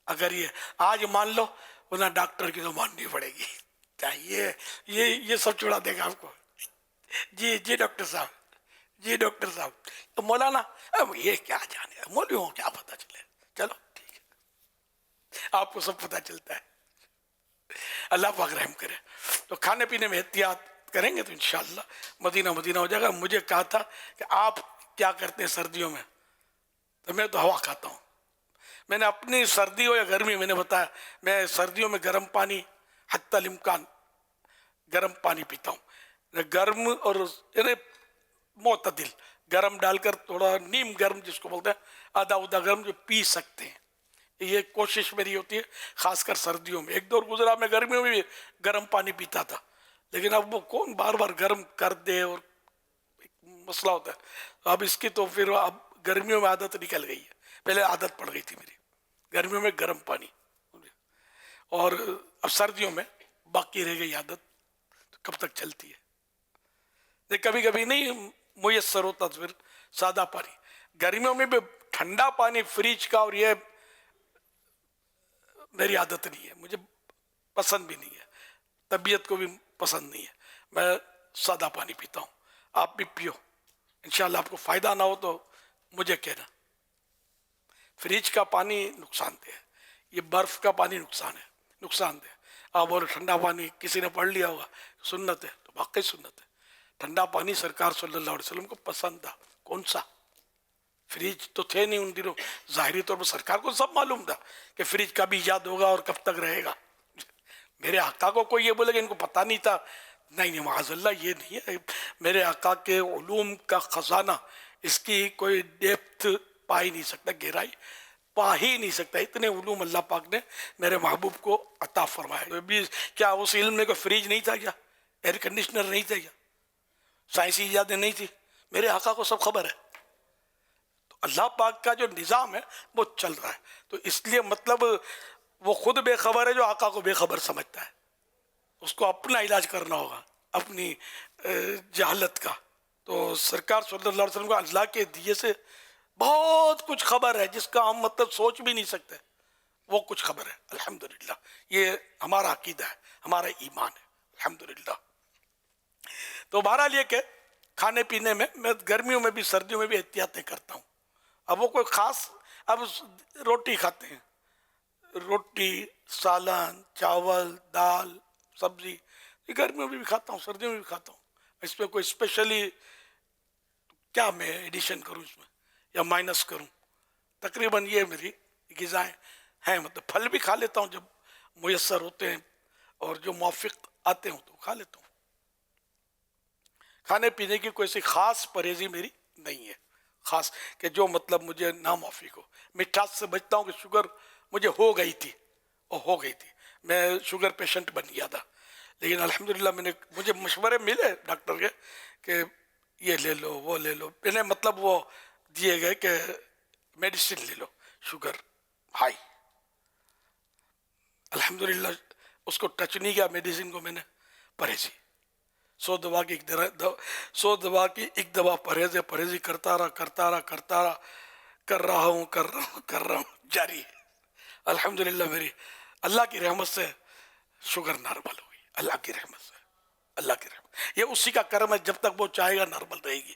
اگر یہ آج مان لو ورنہ ڈاکٹر کی تو ماننی پڑے گی. یہ سب چھوڑا دے گا آپ کو. جی ڈاکٹر صاحب تو مولانا اب یہ کیا جانے، مولویوں کو کیا پتہ چلے. چلو ٹھیک ہے، آپ کو سب پتہ چلتا ہے. اللہ پاک رحم کرے. تو کھانے پینے میں احتیاط کریں گے تو انشاءاللہ مدینہ ہو جائے گا. مجھے کہا تھا کہ آپ کیا کرتے ہیں سردیوں میں، تو میں تو ہوا کھاتا ہوں. میں نے اپنی سردی ہو یا گرمی، میں نے بتایا میں سردیوں میں گرم پانی، حتی الامکان گرم پانی پیتا ہوں. گرم اور معتدل، گرم ڈال کر تھوڑا نیم گرم جس کو بولتے ہیں، آدھا گرم جو پی سکتے ہیں. یہ کوشش میری ہوتی ہے خاص کر سردیوں میں. ایک دور گزرا میں گرمیوں میں بھی گرم پانی پیتا تھا، لیکن اب وہ کون بار گرم کر دے، اور مسئلہ ہوتا ہے. اب اس کی تو پھر اب گرمیوں میں عادت نکل گئی ہے. پہلے عادت پڑ گئی تھی میری گرمیوں میں گرم پانی، اور اب سردیوں میں باقی رہ گئی عادت. تو کب تک چلتی ہے؟ کبھی کبھی نہیں میسر ہوتا تو پھر سادہ پانی. گرمیوں میں بھی ٹھنڈا پانی فریج کا، اور یہ میری عادت نہیں ہے، مجھے پسند بھی نہیں ہے، طبیعت کو بھی پسند نہیں ہے. میں سادہ پانی پیتا ہوں. آپ بھی پیو، انشاءاللہ آپ کو فائدہ نہ ہو تو مجھے کہنا. فریج کا پانی نقصان دہ ہے، یہ برف کا پانی نقصان دہ. آپ اور ٹھنڈا پانی کسی نے پڑھ لیا ہوگا سنت ہے، تو واقعی سنت ہے. ٹھنڈا پانی سرکار صلی اللہ علیہ وسلم کو پسند تھا. کون سا؟ فریج تو تھے نہیں ان دنوں. ظاہری طور پر سرکار کو سب معلوم تھا کہ فریج کب ایجاد ہوگا اور کب تک رہے گا. میرے آقا کو کوئی یہ بولے کہ ان کو پتہ نہیں تھا، نہیں معاذ اللہ، یہ نہیں ہے. میرے آقا کے علوم کا خزانہ اس کی کوئی ڈیپتھ پا ہی نہیں سکتا, گہرائی پا ہی نہیں سکتا. اتنے علوم اللہ پاک نے میرے محبوب کو عطا فرمائے. کیا اس علم میں کوئی فریج نہیں تھا, کیا ایئر کنڈیشنر نہیں تھا, کیا سائنسی ایجادیں نہیں تھی؟ میرے آقا کو سب خبر ہے. تو اللہ پاک کا جو نظام ہے وہ چل رہا ہے. تو اس لیے مطلب وہ خود بے خبر ہے جو آقا کو بے خبر سمجھتا ہے. اس کو اپنا علاج کرنا ہوگا اپنی جہالت کا. تو سرکار صلی اللہ علیہ وسلم کو اللہ کے دیے سے بہت کچھ خبر ہے جس کا ہم مطلب سوچ بھی نہیں سکتے. وہ کچھ خبر ہے الحمدللہ. یہ ہمارا عقیدہ ہے, ہمارا ایمان ہے الحمدللہ. تو بہرحال یہ کہ کھانے پینے میں گرمیوں میں بھی سردیوں میں بھی احتیاطیں کرتا ہوں. اب وہ کوئی خاص, اب روٹی کھاتے ہیں, روٹی سالن چاول دال سبزی, یہ گرمیوں میں بھی کھاتا ہوں سردیوں میں بھی کھاتا ہوں. اس پہ کوئی اسپیشلی کیا میں ایڈیشن کروں اس میں یا مائنس کروں؟ تقریباً یہ میری غذائیں ہیں. مطلب پھل بھی کھا لیتا ہوں جب میسر ہوتے ہیں اور جو موافق آتے ہوں تو کھا لیتا ہوں. کھانے پینے کی کوئی ایسی خاص پرہیزی میری نہیں ہے خاص کہ جو مطلب مجھے ناموافق ہو. مٹھاس سے بچتا ہوں کہ شوگر مجھے ہو گئی تھی, میں شوگر پیشنٹ بن گیا تھا, لیکن الحمدللہ مجھے مشورے ملے ڈاکٹر کے کہ یہ لے لو وہ لے لو. میں نے مطلب وہ دیے گئے کہ میڈیسن لے لو شوگر ہائی. الحمدللہ اس کو ٹچ نہیں کیا میڈیسن کو. میں نے پرہیزی 100 دوا کی ایک دوا پرہیزی کرتا رہا کر رہا ہوں جاری ہے. الحمدللہ میری اللہ کی رحمت سے شوگر نارمل ہوئی. اللہ کی رحمت سے, اللہ کی رحمت. یہ اسی کا کرم ہے, جب تک وہ چاہے گا نارمل رہے گی.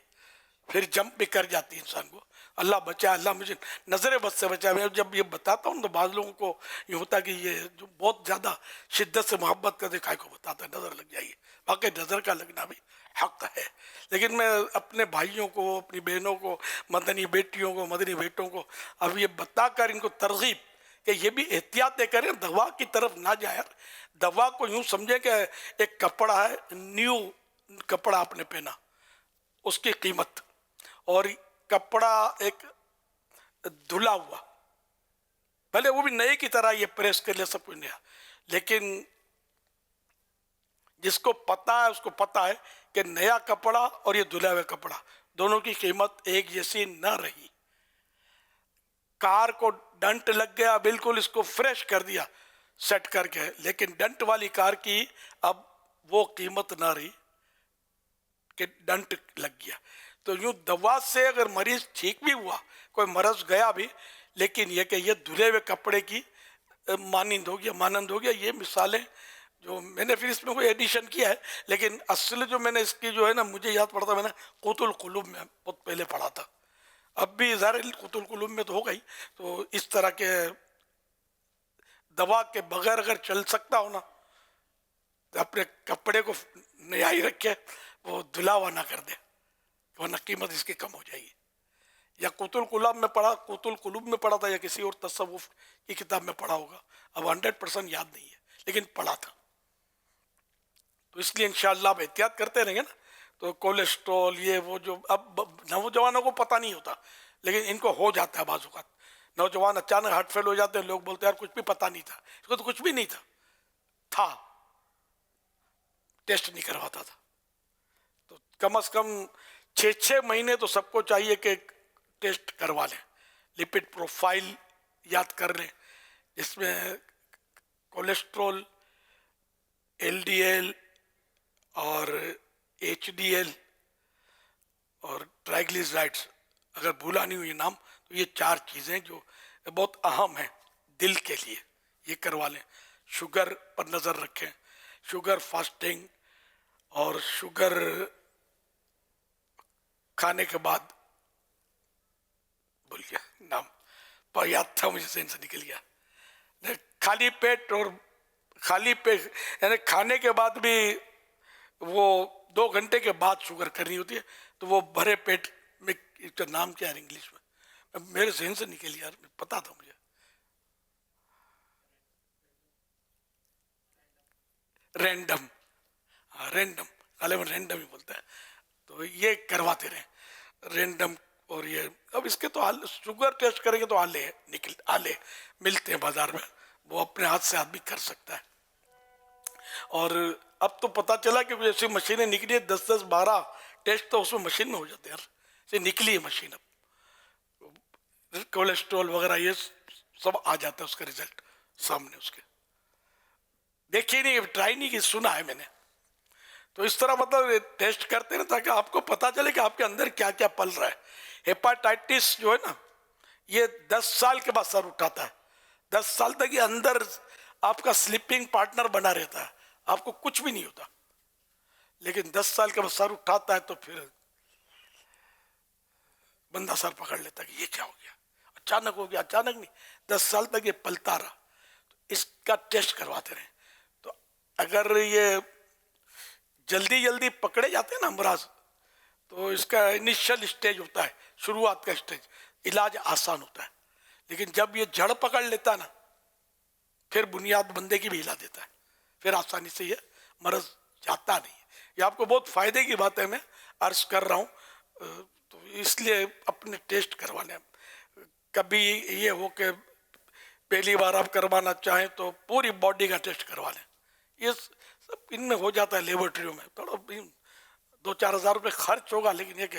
پھر جمپ بھی کر جاتی ہے انسان کو. اللہ بچائے, اللہ مجھے نظر بد سے بچائے. میں جب یہ بتاتا ہوں تو بعض لوگوں کو یہ ہوتا ہے کہ یہ جو بہت زیادہ شدت سے محبت کرتے کھائے کو بتاتا ہے نظر لگ جائے گی. واقعی نظر کا لگنا بھی حق ہے. لیکن میں اپنے بھائیوں کو, اپنی بہنوں کو, مدنی بیٹیوں کو, مدنی بیٹوں کو اب یہ بتا کر ان کو ترغیب کہ یہ بھی احتیاطیں کریں, دوا کی طرف نہ جائیں. دوا کو یوں سمجھیں کہ ایک کپڑا ہے, نیو کپڑا آپ نے پہنا, اس کی قیمت, اور کپڑا ایک دھلا ہوا, بھلے وہ بھی نئے کی طرح یہ پریس کر لے سب کچھ نیا, لیکن جس کو پتا ہے اس کو پتا ہے کہ نیا کپڑا اور یہ دھلا ہوا کپڑا دونوں کی قیمت ایک جیسی نہ رہی. کار کو ڈنٹ لگ گیا, بالکل اس کو فریش کر دیا سیٹ کر کے, لیکن ڈنٹ والی کار کی اب وہ قیمت نہ رہی کہ ڈنٹ لگ گیا. تو یوں دوا سے اگر مریض ٹھیک بھی ہوا, کوئی مرض گیا بھی, لیکن یہ کہ یہ دھلے ہوئے کپڑے کی مانند ہو گیا. یہ مثالیں جو میں نے پھر اس میں کوئی ایڈیشن کیا ہے, لیکن اصل جو میں نے اس کی جو ہے نا مجھے یاد پڑتا, میں نے قوت القلوب میں بہت پہلے پڑھا تھا. اب بھی ظاہر قوت القلوب میں تو ہو گئی. تو اس طرح کے دوا کے بغیر اگر چل سکتا ہو نا, تو اپنے کپڑے کو نیا ہی رکھے, وہ دھلا ہوا نہ کر دے, ورنہ قیمت اس کی کم ہو جائے گی. یا قوت القلوب میں پڑھا تھا یا کسی اور تصوف کی کتاب میں پڑھا ہوگا, اب 100% یاد نہیں ہے, لیکن پڑھا تھا. تو اس لیے انشاءاللہ آپ احتیاط کرتے رہیں گے نا. تو کولیسٹرول یہ وہ جو اب نوجوانوں کو پتہ نہیں ہوتا, لیکن ان کو ہو جاتا ہے بعض اوقات. نوجوان اچانک ہارٹ فیل ہو جاتے ہیں, لوگ بولتے ہیں یار کچھ بھی پتہ نہیں تھا. اس کو تو کچھ بھی نہیں تھا, ٹیسٹ نہیں کرواتا تھا. تو کم از کم 6 مہینے تو سب کو چاہیے کہ ٹیسٹ کروا لیں. لپڈ پروفائل یاد کر لیں, جس میں کولیسٹرول, LDL اور HDL اور ٹرائیگلیسرائڈس, اگر بھولا نہیں ہوئی نام, تو یہ 4 چیزیں جو بہت اہم ہیں دل کے لیے, یہ کروا لیں. شوگر پر نظر رکھیں, شوگر فاسٹنگ, اور شوگر کھانے کے بعد, بھول گیا نام, پر یاد تھا مجھے, ذہن سے نکل گیا. خالی پیٹ, اور خالی پیٹ یعنی کھانے کے بعد بھی وہ 2 گھنٹے کے بعد شوگر کرنی ہوتی ہے. تو وہ بھرے پیٹ میں, نام کیا ہے انگلش میں, میرے ذہن سے نکل گیا, پتا تھا مجھے. رینڈم غالباً رینڈم ہی بولتا ہے. تو یہ کرواتے رہیں, رینڈم اور یہ اب اس کے تو شوگر ٹیسٹ کریں گے تو آلے ملتے ہیں بازار میں، وہ اپنے ہاتھ سے آدمی کر سکتا ہے. اور اب تو پتہ چلا کہ ایسی مشینیں نکلی ہیں 10-12 ٹیسٹ تو اس میں مشین میں ہو جاتے ہیں. سے نکلی ہے مشین، اب کولیسٹرول وغیرہ یہ سب آ جاتا ہے اس کا رزلٹ سامنے. اس کے دیکھیے نہیں، ٹرائی نہیں کی، سنا ہے میں نے. تو اس طرح مطلب ٹیسٹ کرتے ہیں تاکہ آپ کو پتا چلے کہ آپ کے اندر کیا کیا پل رہا ہے. ہیپاٹائٹس جو ہے نا، یہ 10 سال کے بعد سر اٹھاتا ہے. 10 سال تک یہ اندر آپ کا سلیپنگ پارٹنر بنا رہتا ہے، آپ کو کچھ بھی نہیں ہوتا. لیکن 10 سال کے بعد سر اٹھاتا ہے تو پھر بندہ سر پکڑ لیتا ہے کہ یہ کیا ہو گیا، اچانک ہو گیا. اچانک نہیں، 10 سال تک یہ پلتا رہا. تو اس کا ٹیسٹ کرواتے رہے. تو اگر یہ جلدی پکڑے جاتے ہیں نا امراض، تو اس کا انیشل اسٹیج ہوتا ہے، شروعات کا اسٹیج، علاج آسان ہوتا ہے. لیکن جب یہ جڑ پکڑ لیتا ہے نا، پھر بنیاد بندے کی بھی ہلا دیتا ہے، پھر آسانی سے یہ مرض جاتا نہیں ہے. یہ آپ کو بہت فائدے کی بات ہے، میں عرض کر رہا ہوں. تو اس لیے اپنے ٹیسٹ کروا لیں. کبھی یہ ہو کہ پہلی بار آپ کروانا چاہیں تو پوری باڈی کا ٹیسٹ کروا لیں. یہ سب ان میں ہو جاتا ہے لیبورٹریوں میں. تھوڑا 2-4 ہزار روپے خرچ ہوگا، لیکن یہ کہ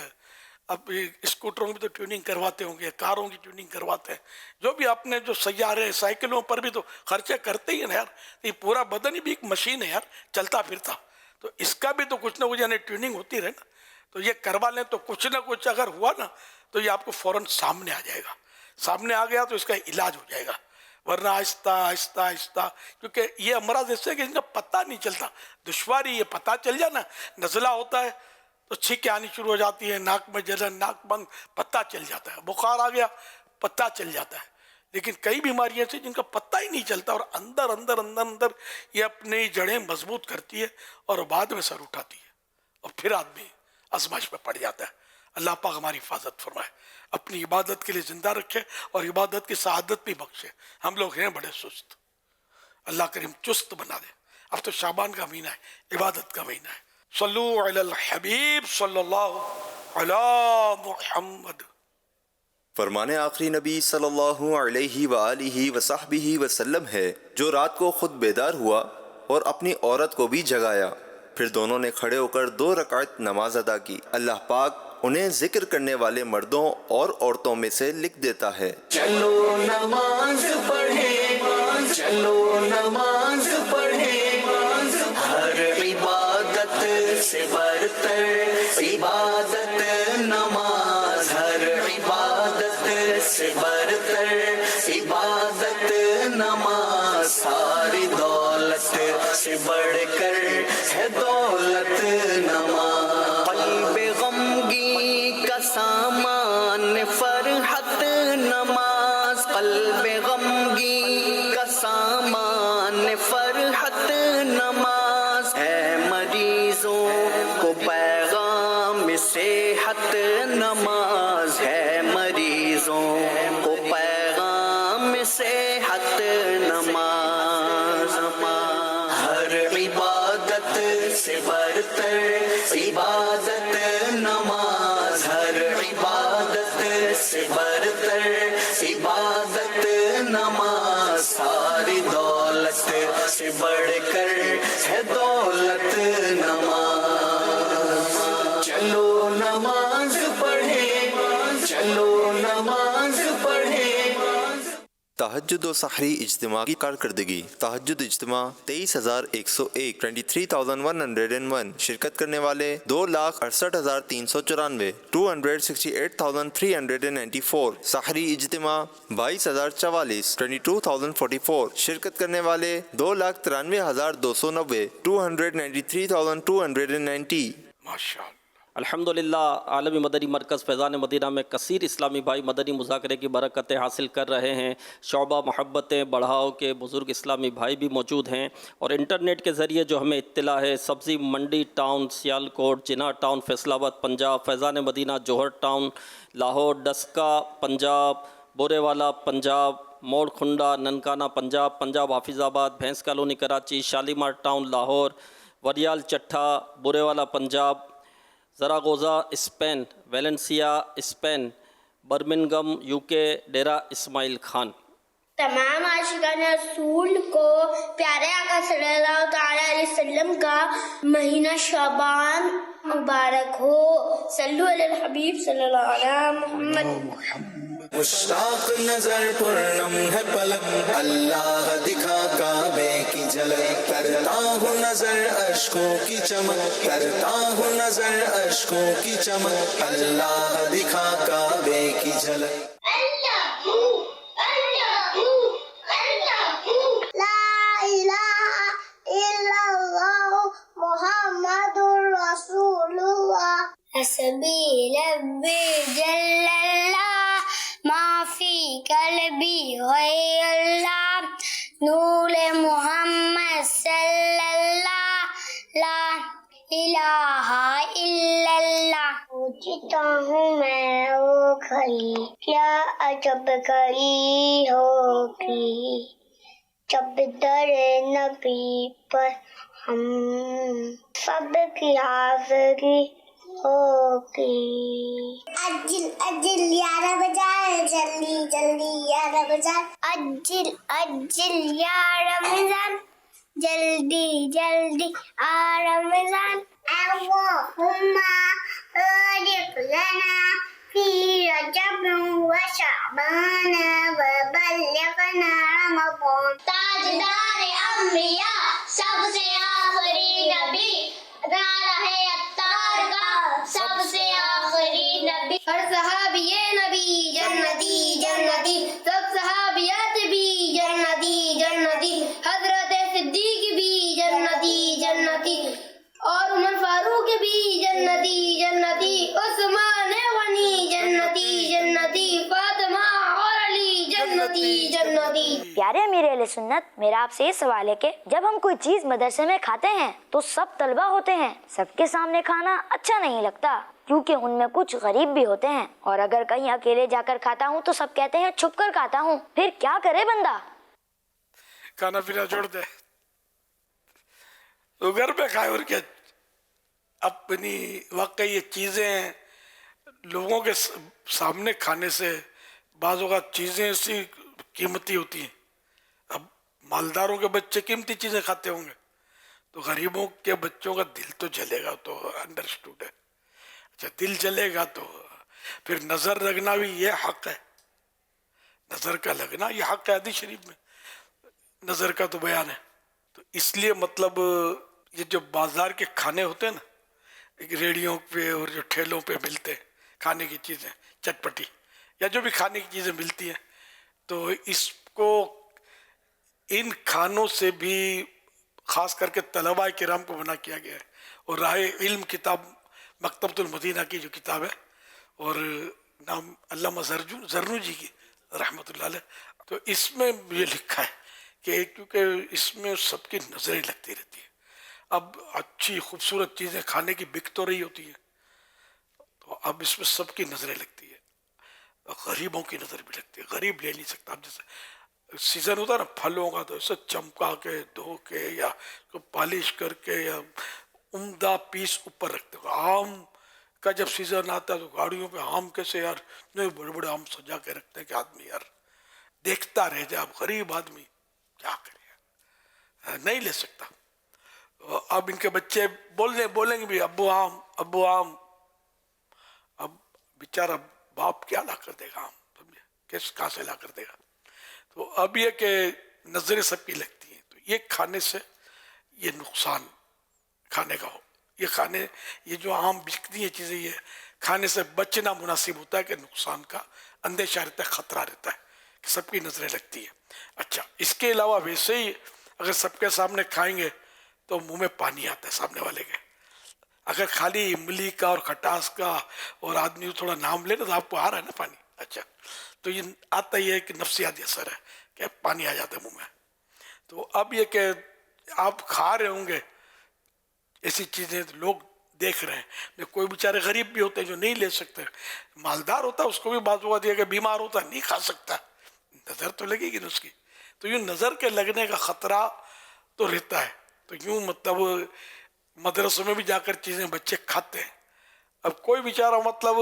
اب اسکوٹروں کی تو ٹیوننگ کرواتے ہوں گے، کاروں کی ٹیوننگ کرواتے ہیں، جو بھی آپ نے جو سیارے سائیکلوں پر بھی تو خرچے کرتے ہی ہیں یار. یہ پورا بدن ہی بھی ایک مشین ہے یار، چلتا پھرتا. تو اس کا بھی تو کچھ نہ کچھ یعنی ٹیوننگ ہوتی رہے نا. تو یہ کروا لیں تو کچھ نہ کچھ اگر ہوا نا تو یہ آپ کو فوراً سامنے آ جائے گا. سامنے آ گیا تو اس کا علاج ہو جائے گا. ورنہ آہستہ آہستہ آہستہ، کیونکہ یہ امراض ایسے کہ ان کا پتہ نہیں چلتا. دشواری یہ پتہ چل جائے نا، نزلہ ہوتا ہے تو چھینکیں آنی شروع ہو جاتی ہیں، ناک میں جلن، ناک بند، پتہ چل جاتا ہے. بخار آ گیا، پتہ چل جاتا ہے. لیکن کئی بیماریاں ہیں جن کا پتہ ہی نہیں چلتا، اور اندر اندر اندر اندر یہ اپنی جڑیں مضبوط کرتی ہے اور بعد میں سر اٹھاتی ہے، اور پھر آدمی آزمائش میں پڑ جاتا ہے. اللہ پاک ہماری حفاظت فرمائے، اپنی عبادت کے لیے زندہ رکھے اور عبادت کی سعادت بھی بخشے. ہم لوگ ہیں بڑے سست، اللہ کریم چست بنا دے. اب تو شعبان کا مہینہ ہے، عبادت کا مہینہ ہے. صلو علی الحبیب صلی اللہ علی محمد. فرمان آخری نبی صلی اللہ علیہ وآلہ وصحبہ وسلم ہے، جو رات کو خود بیدار ہوا اور اپنی عورت کو بھی جگایا، پھر دونوں نے کھڑے ہو کر 2 رکعت نماز ادا کی، اللہ پاک انہیں ذکر کرنے والے مردوں اور عورتوں میں سے لکھ دیتا ہے. چلو نماز پڑھیں، چلو نماز پڑھیں، ہر عبادت سے برتر عبادت نماز، ہر عبادت سے برتر عبادت نماز، ساری دولت سے بڑھ کر ہے دولت نماز. قلب غمگی کا سامان فرحت نماز، قلب غمگی کا سامان فرحت نماز، ہے مریضوں کو پیغام صحت نماز، ہے مریضوں کو پیغام صحت نماز. ہر عبادت سے برتر عبادت نماز، ہر عبادت سے برتر عبادت نماز، ساری دولت سے بڑھ کر ہے دولت نماز. چلو نماز پڑھیں، چلو نماز پڑھیں. تہجد و سحری اجتماع کی کارکردگی. تہجد اجتماع 23,101 23,101 شرکت کرنے والے 2,68,394 268,394. سحری اجتماع 22,044 22,044 شرکت کرنے والے 2,93,290 293,290. ماشاء اللہ. الحمدللہ عالمی مدنی مرکز فیضان مدینہ میں کثیر اسلامی بھائی مدنی مذاکرے کی برکتیں حاصل کر رہے ہیں. شعبہ محبتیں بڑھاؤ کے بزرگ اسلامی بھائی بھی موجود ہیں، اور انٹرنیٹ کے ذریعے جو ہمیں اطلاع ہے، سبزی منڈی ٹاؤن سیالکوٹ، جناح ٹاؤن فیصل آباد پنجاب، فیضان مدینہ جوہر ٹاؤن لاہور، ڈسکا پنجاب، بورے والا پنجاب، موڑ کھنڈا ننکانہ پنجاب، پنجاب حافظ آباد، بھینس colony Karachi, Shalimar town Lahore, Warial Chattha, Burewala Punjab, Zaragoza Spain, Valencia Spain, Birmingham UK، Dera Ismail Khan. تمام عاشقان رسول کو پیارے آقا صلی اللہ تعالیٰ علیہ وسلم کا مہینہ شعبان مبارک ہو۔ صلو علی الحبیب صلی اللہ علیہ محمد۔ مشتاق نظر پرنم ہے پلک، اللہ دکھا کعبے کی جھلک، کرتا ہوں نظر اشکوں کی چمک، کرتا ہوں نظر اشکوں کی چمک، اللہ دکھا کعبے کی جھلک۔ لا الہ الا اللہ محمد رسول اللہ، حسبی ربی جل اللہ، ما فی قلبی غیر اللہ، نور محمد صلی اللہ، لا الہ الا اللہ۔ پوچھتا ہوں میں وہ کھڑی، کیا عجب کھڑی ہوگی، جب در نبی پر ہم سب کی حاضری ہوگی۔ اجل اجل یا رب جان، جلدی جلدی یا رب جان، اجل اجل یا رمضان، جلدی جلدی آ رمضان۔ اللہم بارک لنا فی رجب و شعبان وبلغنا رمضان۔ تاجدار انبیاء سب سے آخری نبی، راہ اتار کا سب سے آخری نبی، ہر صحابی نبی جنتی جنتی، سب صحابیات بھی جنتی جنتی، حضرت صدیق بھی جنتی جنتی، اور عمر فاروق بھی جنتی جنتی، عثمان غنی جنتی جنتی، فاطمہ اور علی جنتی جنتی۔ پیارے امیر اہل سنت، میرا آپ سے یہ سوال ہے کہ جب ہم کوئی چیز مدرسے میں کھاتے ہیں تو سب طلبہ ہوتے ہیں، سب کے سامنے کھانا اچھا نہیں لگتا کیونکہ ان میں کچھ غریب بھی ہوتے ہیں، اور اگر کہیں اکیلے جا کر کھاتا ہوں تو سب کہتے ہیں چھپ کر کھاتا ہوں، پھر کیا کرے بندہ؟ کھانا پینا چھوڑ دے تو گھر پہ کھائے، اور کیا اپنی واقعی یہ چیزیں لوگوں کے سامنے کھانے سے بعض اوقات چیزیں ایسی قیمتی ہوتی ہیں۔ اب مالداروں کے بچے قیمتی چیزیں کھاتے ہوں گے تو غریبوں کے بچوں کا دل تو جلے گا، تو انڈرسٹوڈ ہے۔ اچھا دل جلے گا تو پھر نظر لگنا بھی یہ حق ہے، نظر کا لگنا یہ حق ہے، حدیث شریف میں نظر کا تو بیان ہے۔ تو اس لیے مطلب یہ جو بازار کے کھانے ہوتے ہیں نا، ایک ریڑھیوں پہ اور جو ٹھیلوں پہ ملتے ہیں کھانے کی چیزیں، چٹپٹی یا جو بھی کھانے کی چیزیں ملتی ہیں، تو اس کو ان کھانوں سے بھی خاص کر کے طلباء کرام کو منع کیا گیا ہے۔ اور راہ علم کتاب مکتبۃ المدینہ کی جو کتاب ہے، اور نام علامہ زرنوجی کی رحمۃ اللہ علیہ، تو اس میں یہ لکھا ہے کہ کیونکہ اس میں سب کی نظریں لگتی رہتی ہیں، اب اچھی خوبصورت چیزیں کھانے کی بک تو رہی ہوتی ہیں، تو اب اس میں سب کی نظریں لگتی ہے، غریبوں کی نظر بھی لگتی ہے، غریب لے نہیں سکتا۔ اب جیسے سیزن ہوتا ہے نا پھلوں کا، تو اسے چمکا کے دھو کے یا پالش کر کے یا عمدہ پیس اوپر رکھتے ہیں۔ آم کا جب سیزن آتا ہے تو گاڑیوں پہ آم کیسے یار اتنے بڑے بڑے آم سجا کے رکھتے ہیں کہ آدمی یار دیکھتا رہ جائے۔ اب غریب آدمی کیا کرے، نہیں لے سکتا۔ اب ان کے بچے بولیں گے بھی ابو آم ابو آم، اب بیچارہ باپ کیا لا کر دے گا آم، کہاں سے لا کر دے گا؟ تو اب یہ کہ نظریں سب کی لگتی ہیں، تو یہ کھانے سے یہ نقصان کھانے کا ہو، یہ جو عام بکتی ہیں چیزیں، یہ کھانے سے بچنا مناسب ہوتا ہے کہ نقصان کا اندیشہ رہتا ہے، خطرہ رہتا ہے کہ سب کی نظریں لگتی ہیں۔ اچھا اس کے علاوہ ویسے ہی اگر سب کے سامنے کھائیں گے تو منہ میں پانی آتا ہے سامنے والے کے، اگر خالی املی کا اور کھٹاس کا اور آدمی تھوڑا نام لے نا تو آپ کو آ رہا ہے نا پانی، اچھا تو یہ آتا ہی ہے کہ نفسیاتی اثر ہے کہ پانی آ جاتا ہے منہ میں۔ تو اب یہ کہ آپ کھا رہے ہوں گے ایسی چیزیں، لوگ دیکھ رہے ہیں، کوئی بیچارے غریب بھی ہوتے ہیں جو نہیں لے سکتے، مالدار ہوتا ہے اس کو بھی بعض اوقات یہ کہ بیمار ہوتا ہے نہیں کھا سکتا، نظر تو لگے گی نا اس کی، تو یوں نظر کے لگنے کا خطرہ تو رہتا ہے۔ تو یوں مطلب مدرسوں میں بھی جا کر چیزیں بچے کھاتے ہیں، اب کوئی بیچارہ مطلب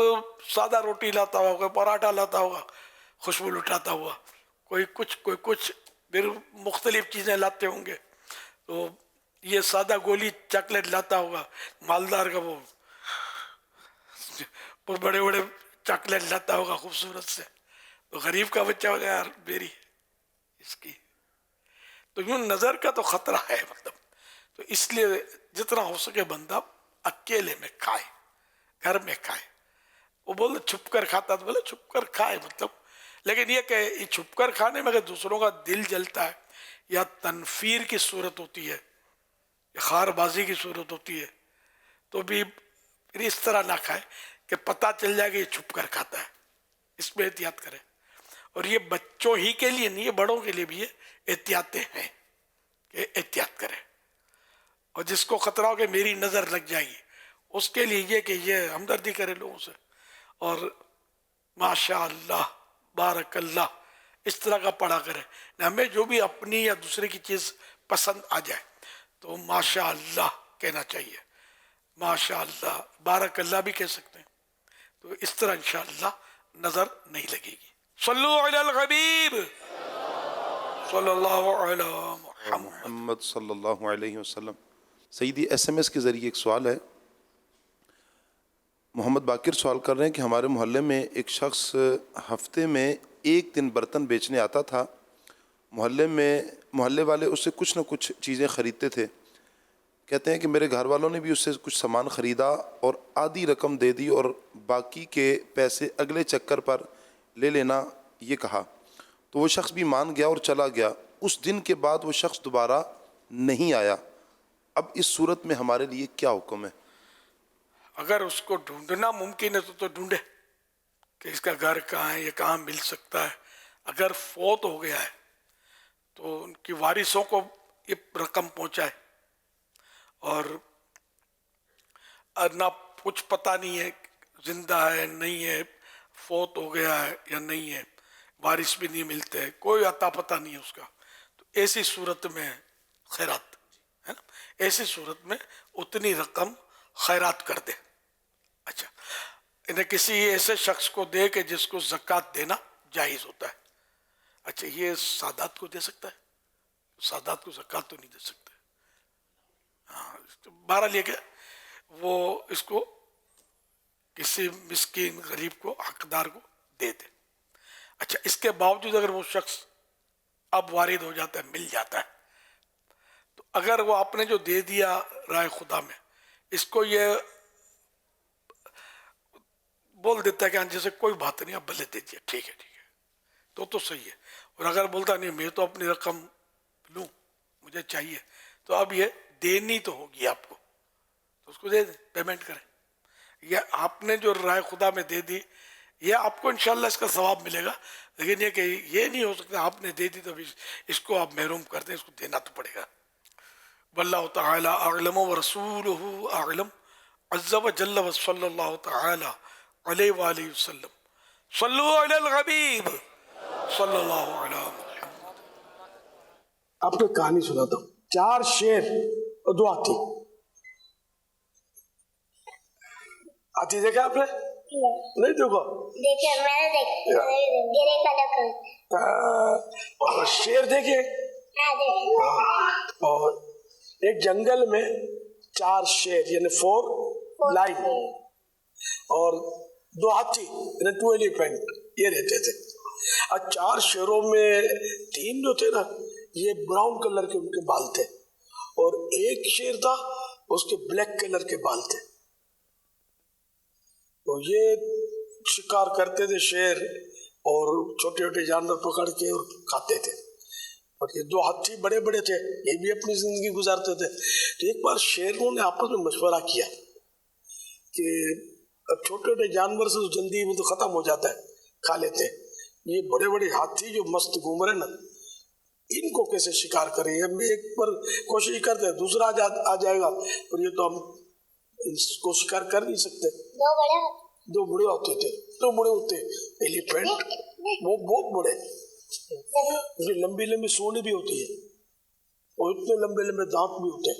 سادہ روٹی لاتا ہوگا, کوئی پراٹھا لاتا ہوگا خوشبو لٹاتا ہوا, کوئی کچھ پھر مختلف چیزیں لاتے ہوں گے, تو یہ سادہ گولی چاکلیٹ لاتا ہوگا, مالدار کا وہ بڑے بڑے چاکلیٹ لاتا ہوگا خوبصورت سے, تو غریب کا بچہ ہوگا یار میری اس کی. تو یوں نظر کا تو خطرہ ہے مطلب, تو اس لیے جتنا ہو سکے بندہ اکیلے میں کھائے, گھر میں کھائے. وہ بولے چھپ کر کھاتا, تو بولے چھپ کر کھائے مطلب, لیکن یہ کہ چھپ کر کھانے میں اگر دوسروں کا دل جلتا ہے یا تنفیر کی صورت ہوتی ہے یا خار بازی کی صورت ہوتی ہے, تو بھی پھر اس طرح نہ کھائے کہ پتہ چل جائے کہ یہ چھپ کر کھاتا ہے. اس میں احتیاط کرے. اور یہ بچوں ہی کے لیے نہیں, یہ بڑوں کے لیے بھی یہ احتیاطیں ہیں کہ احتیاط کرے. اور جس کو خطرہ ہو کہ میری نظر لگ جائے گی, اس کے لیے یہ کہ یہ ہمدردی کرے لوگوں سے, اور ماشاء اللہ بارک اللہ اس طرح کا پڑھا کرے. ہمیں جو بھی اپنی یا دوسرے کی چیز پسند آ جائے تو ماشاء اللہ کہنا چاہیے, ماشاء اللہ بارک اللہ بھی کہہ سکتے ہیں. تو اس طرح انشاءاللہ نظر نہیں لگے گی. صلو علی الحبیب صلی اللہ علی محمد صلی اللہ علیہ وسلم. سیدی ایس ایم ایس کے ذریعے ایک سوال ہے. محمد باقر سوال کر رہے ہیں کہ ہمارے محلے میں ایک شخص ہفتے میں ایک دن برتن بیچنے آتا تھا. محلے والے اس سے کچھ نہ کچھ چیزیں خریدتے تھے. کہتے ہیں کہ میرے گھر والوں نے بھی اس سے کچھ سامان خریدا اور آدھی رقم دے دی اور باقی کے پیسے اگلے چکر پر لے لینا یہ کہا. تو وہ شخص بھی مان گیا اور چلا گیا. اس دن کے بعد وہ شخص دوبارہ نہیں آیا. اب اس صورت میں ہمارے لیے کیا حکم ہے؟ اگر اس کو ڈھونڈنا ممکن ہے تو ڈھونڈے کہ اس کا گھر کہاں ہے, یہ کہاں مل سکتا ہے. اگر فوت ہو گیا ہے تو ان کی وارثوں کو یہ رقم پہنچائے, اور نہ کچھ پتہ نہیں ہے زندہ ہے نہیں ہے, فوت ہو گیا ہے یا نہیں ہے, وارث بھی نہیں ملتے, کوئی عطا پتہ نہیں ہے اس کا, تو ایسی صورت میں خیرات ہے نا, ایسی صورت میں اتنی رقم خیرات کر دے. اچھا, انہیں کسی ایسے شخص کو دے کہ جس کو زکوٰۃ دینا جائز ہوتا ہے. اچھا, یہ سادات کو دے سکتا ہے؟ سادات کو زکوٰۃ تو نہیں دے سکتے. ہاں, بہرحال یہ کہ وہ اس کو کسی مسکین غریب کو حقدار کو دے دے. اچھا, اس کے باوجود اگر وہ شخص اب وارد ہو جاتا ہے, مل جاتا ہے, تو اگر وہ آپ نے جو دے دیا رائے خدا میں, اس کو یہ بول دیتا ہے کہ جیسے کوئی بات نہیں, آپ بھلے دے دیجیے, ٹھیک ہے تو صحیح ہے. اور اگر بولتا نہیں میں تو اپنی رقم لوں, مجھے چاہیے, تو اب یہ دینی تو ہوگی آپ کو, تو اس کو دے دیں, پیمنٹ کریں. یہ آپ نے جو رائے خدا میں دے دی, یہ آپ کو انشاءاللہ اس کا ثواب ملے گا, لیکن یہ کہ یہ نہیں ہو سکتا آپ نے دے دی تو اس کو آپ محروم کر دیں, اس کو دینا تو پڑے گا. واللہ تعالی اعلم ورسولہ اعلم عز وجل وصلی اللہ تعالی علیہ وآلہ وسلم. صلو علی الحبیب صلی اللہ علیہ محمد. آپ کو کہانی سناتا ہوں. 4 شیر اور 2 ہاتھی. ہاتھی دیکھا آپ نے؟ نہیں دیکھو. دیکھے میں نے دیکھا. اور شیر دیکھے. اور ایک جنگل میں 4 شیر یعنی 4 لائن اور 2 ہاتھی یعنی 2 ایلیفینٹ یہ رہتے تھے. اور 4 شیروں میں 3 جو تھے نا یہ براؤن کلر کے ان کے بال تھے, اور ایک شیر تھا اس کے بلیک کلر کے بال تھے. تو یہ شکار کرتے تھے شیر, اور چھوٹے چھوٹے جانور پکڑ کے اور کھاتے تھے. اور یہ 2 ہاتھی بڑے بڑے تھے, یہ بھی اپنی زندگی گزارتے تھے. تو ایک بار شیروں نے آپس میں مشورہ کیا کہ اب چھوٹے چھوٹے جانور سے جلدی وہ تو ختم ہو جاتا ہے, کھا لیتے. یہ بڑے بڑے ہاتھی جو مست گھوم رہے نا, ان کو کیسے شکار کریں؟ ہم ایک پر کوشش کرتے ہیں, دوسرا آ جائے گا, اور یہ تو ہم اس کو شکار کر نہیں سکتے. 2 بڑے ہوتے تھے, 2 بڑے ہوتے ایلیفینٹ, وہ بہت بڑے, اس کی لمبی لمبی سونڈ بھی ہوتی ہے, اور اتنے لمبے لمبے دانت بھی ہوتے ہیں.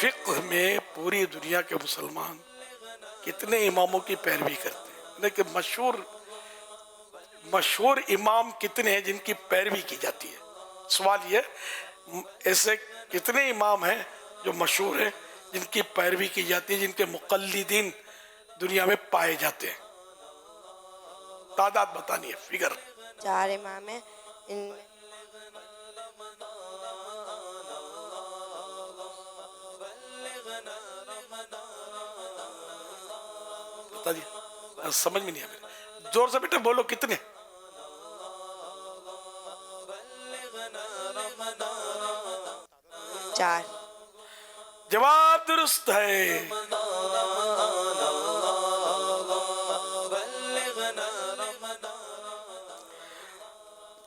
فقہ میں پوری دنیا کے مسلمان کتنے اماموں کی پیروی کرتے ہیں، لیکن مشہور امام کتنے ہیں جن کی پیروی کی جاتی ہے؟ سوال یہ ایسے کتنے امام ہیں جو مشہور ہیں جن کی پیروی کی جاتی ہے، جن کے مقلدین دنیا میں پائے جاتے ہیں؟ تعداد بتانی ہے، فگر۔ 4 امام ہیں، ان میں بتا دیا، سمجھ میں نہیں آیا میرے، زور سے بیٹے بولو کتنے؟ 4۔ جواب درست ہے۔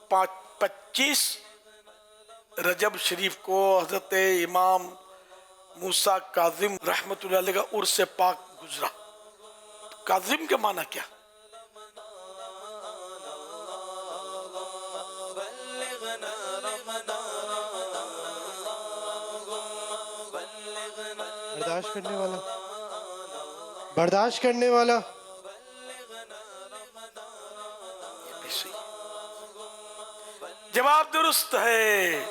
25 رجب شریف کو حضرت امام موسیٰ کاظم رحمت اللہ علیہ کا عرس پاک گزرا۔ کاظم کے معنی کیا؟ برداشت کرنے والا، برداشت کرنے والا۔ جواب درست ہے۔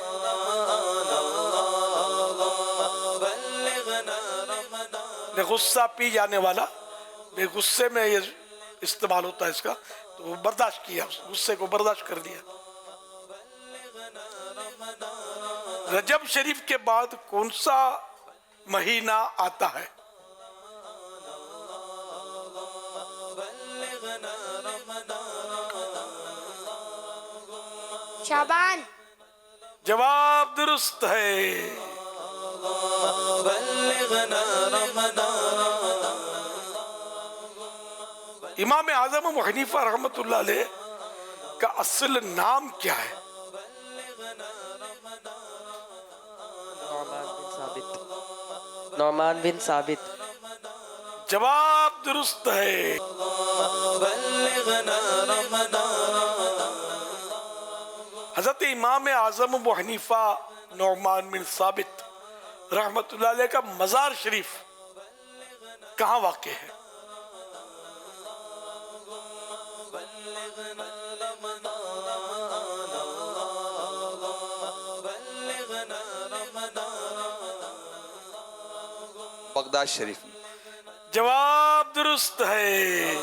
غصہ پی جانے والا، بے غصے میں یہ استعمال ہوتا ہے اس کا، تو وہ برداشت کیا، غصے کو برداشت کر دیا۔ رجب شریف کے بعد کون سا مہینہ آتا ہے؟ شعبان۔ جواب درست ہے۔ امام اعظم ابو حنیفہ رحمت اللہ علیہ کا اصل نام کیا ہے؟ نعمان بن ثابت۔ جواب درست ہے۔ حضرت امام اعظم ابو حنیفہ نعمان بن ثابت رحمت اللہ علیہ کا مزار شریف کہاں واقع ہے؟ بغداد شریف۔ جواب درست ہے۔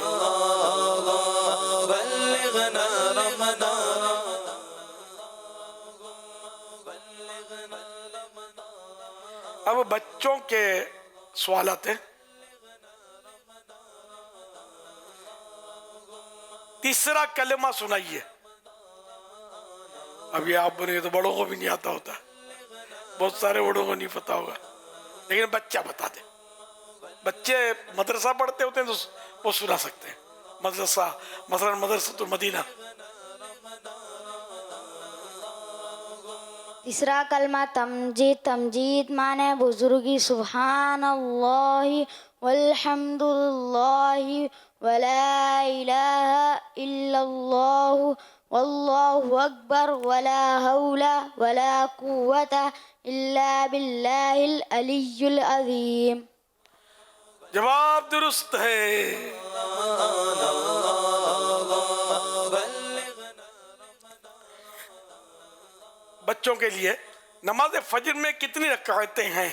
اب بچوں کے سوالات ہیں۔ تیسرا کلمہ سنائیے۔ ابھی آپ بنے تو بڑوں کو بھی نہیں آتا ہوتا، بہت سارے بڑوں کو نہیں پتا ہوگا، لیکن بچہ بتا دے۔ بچے مدرسہ پڑھتے ہوتے ہیں تو وہ سنا سکتے ہیں۔ مدرسہ مثلا مدرسۃ المدینہ۔ تیسرا کلمہ تمجید۔ تمجید معنی بزرگی۔ سبحان اللہ والحمد للہ ولا الہ الا اللہ واللہ اکبر ولا حول ولا قوة الا باللہ العلی العظیم۔ جواب درست ہے۔ بچوں کے لیے نماز فجر میں کتنی رکعتیں ہیں؟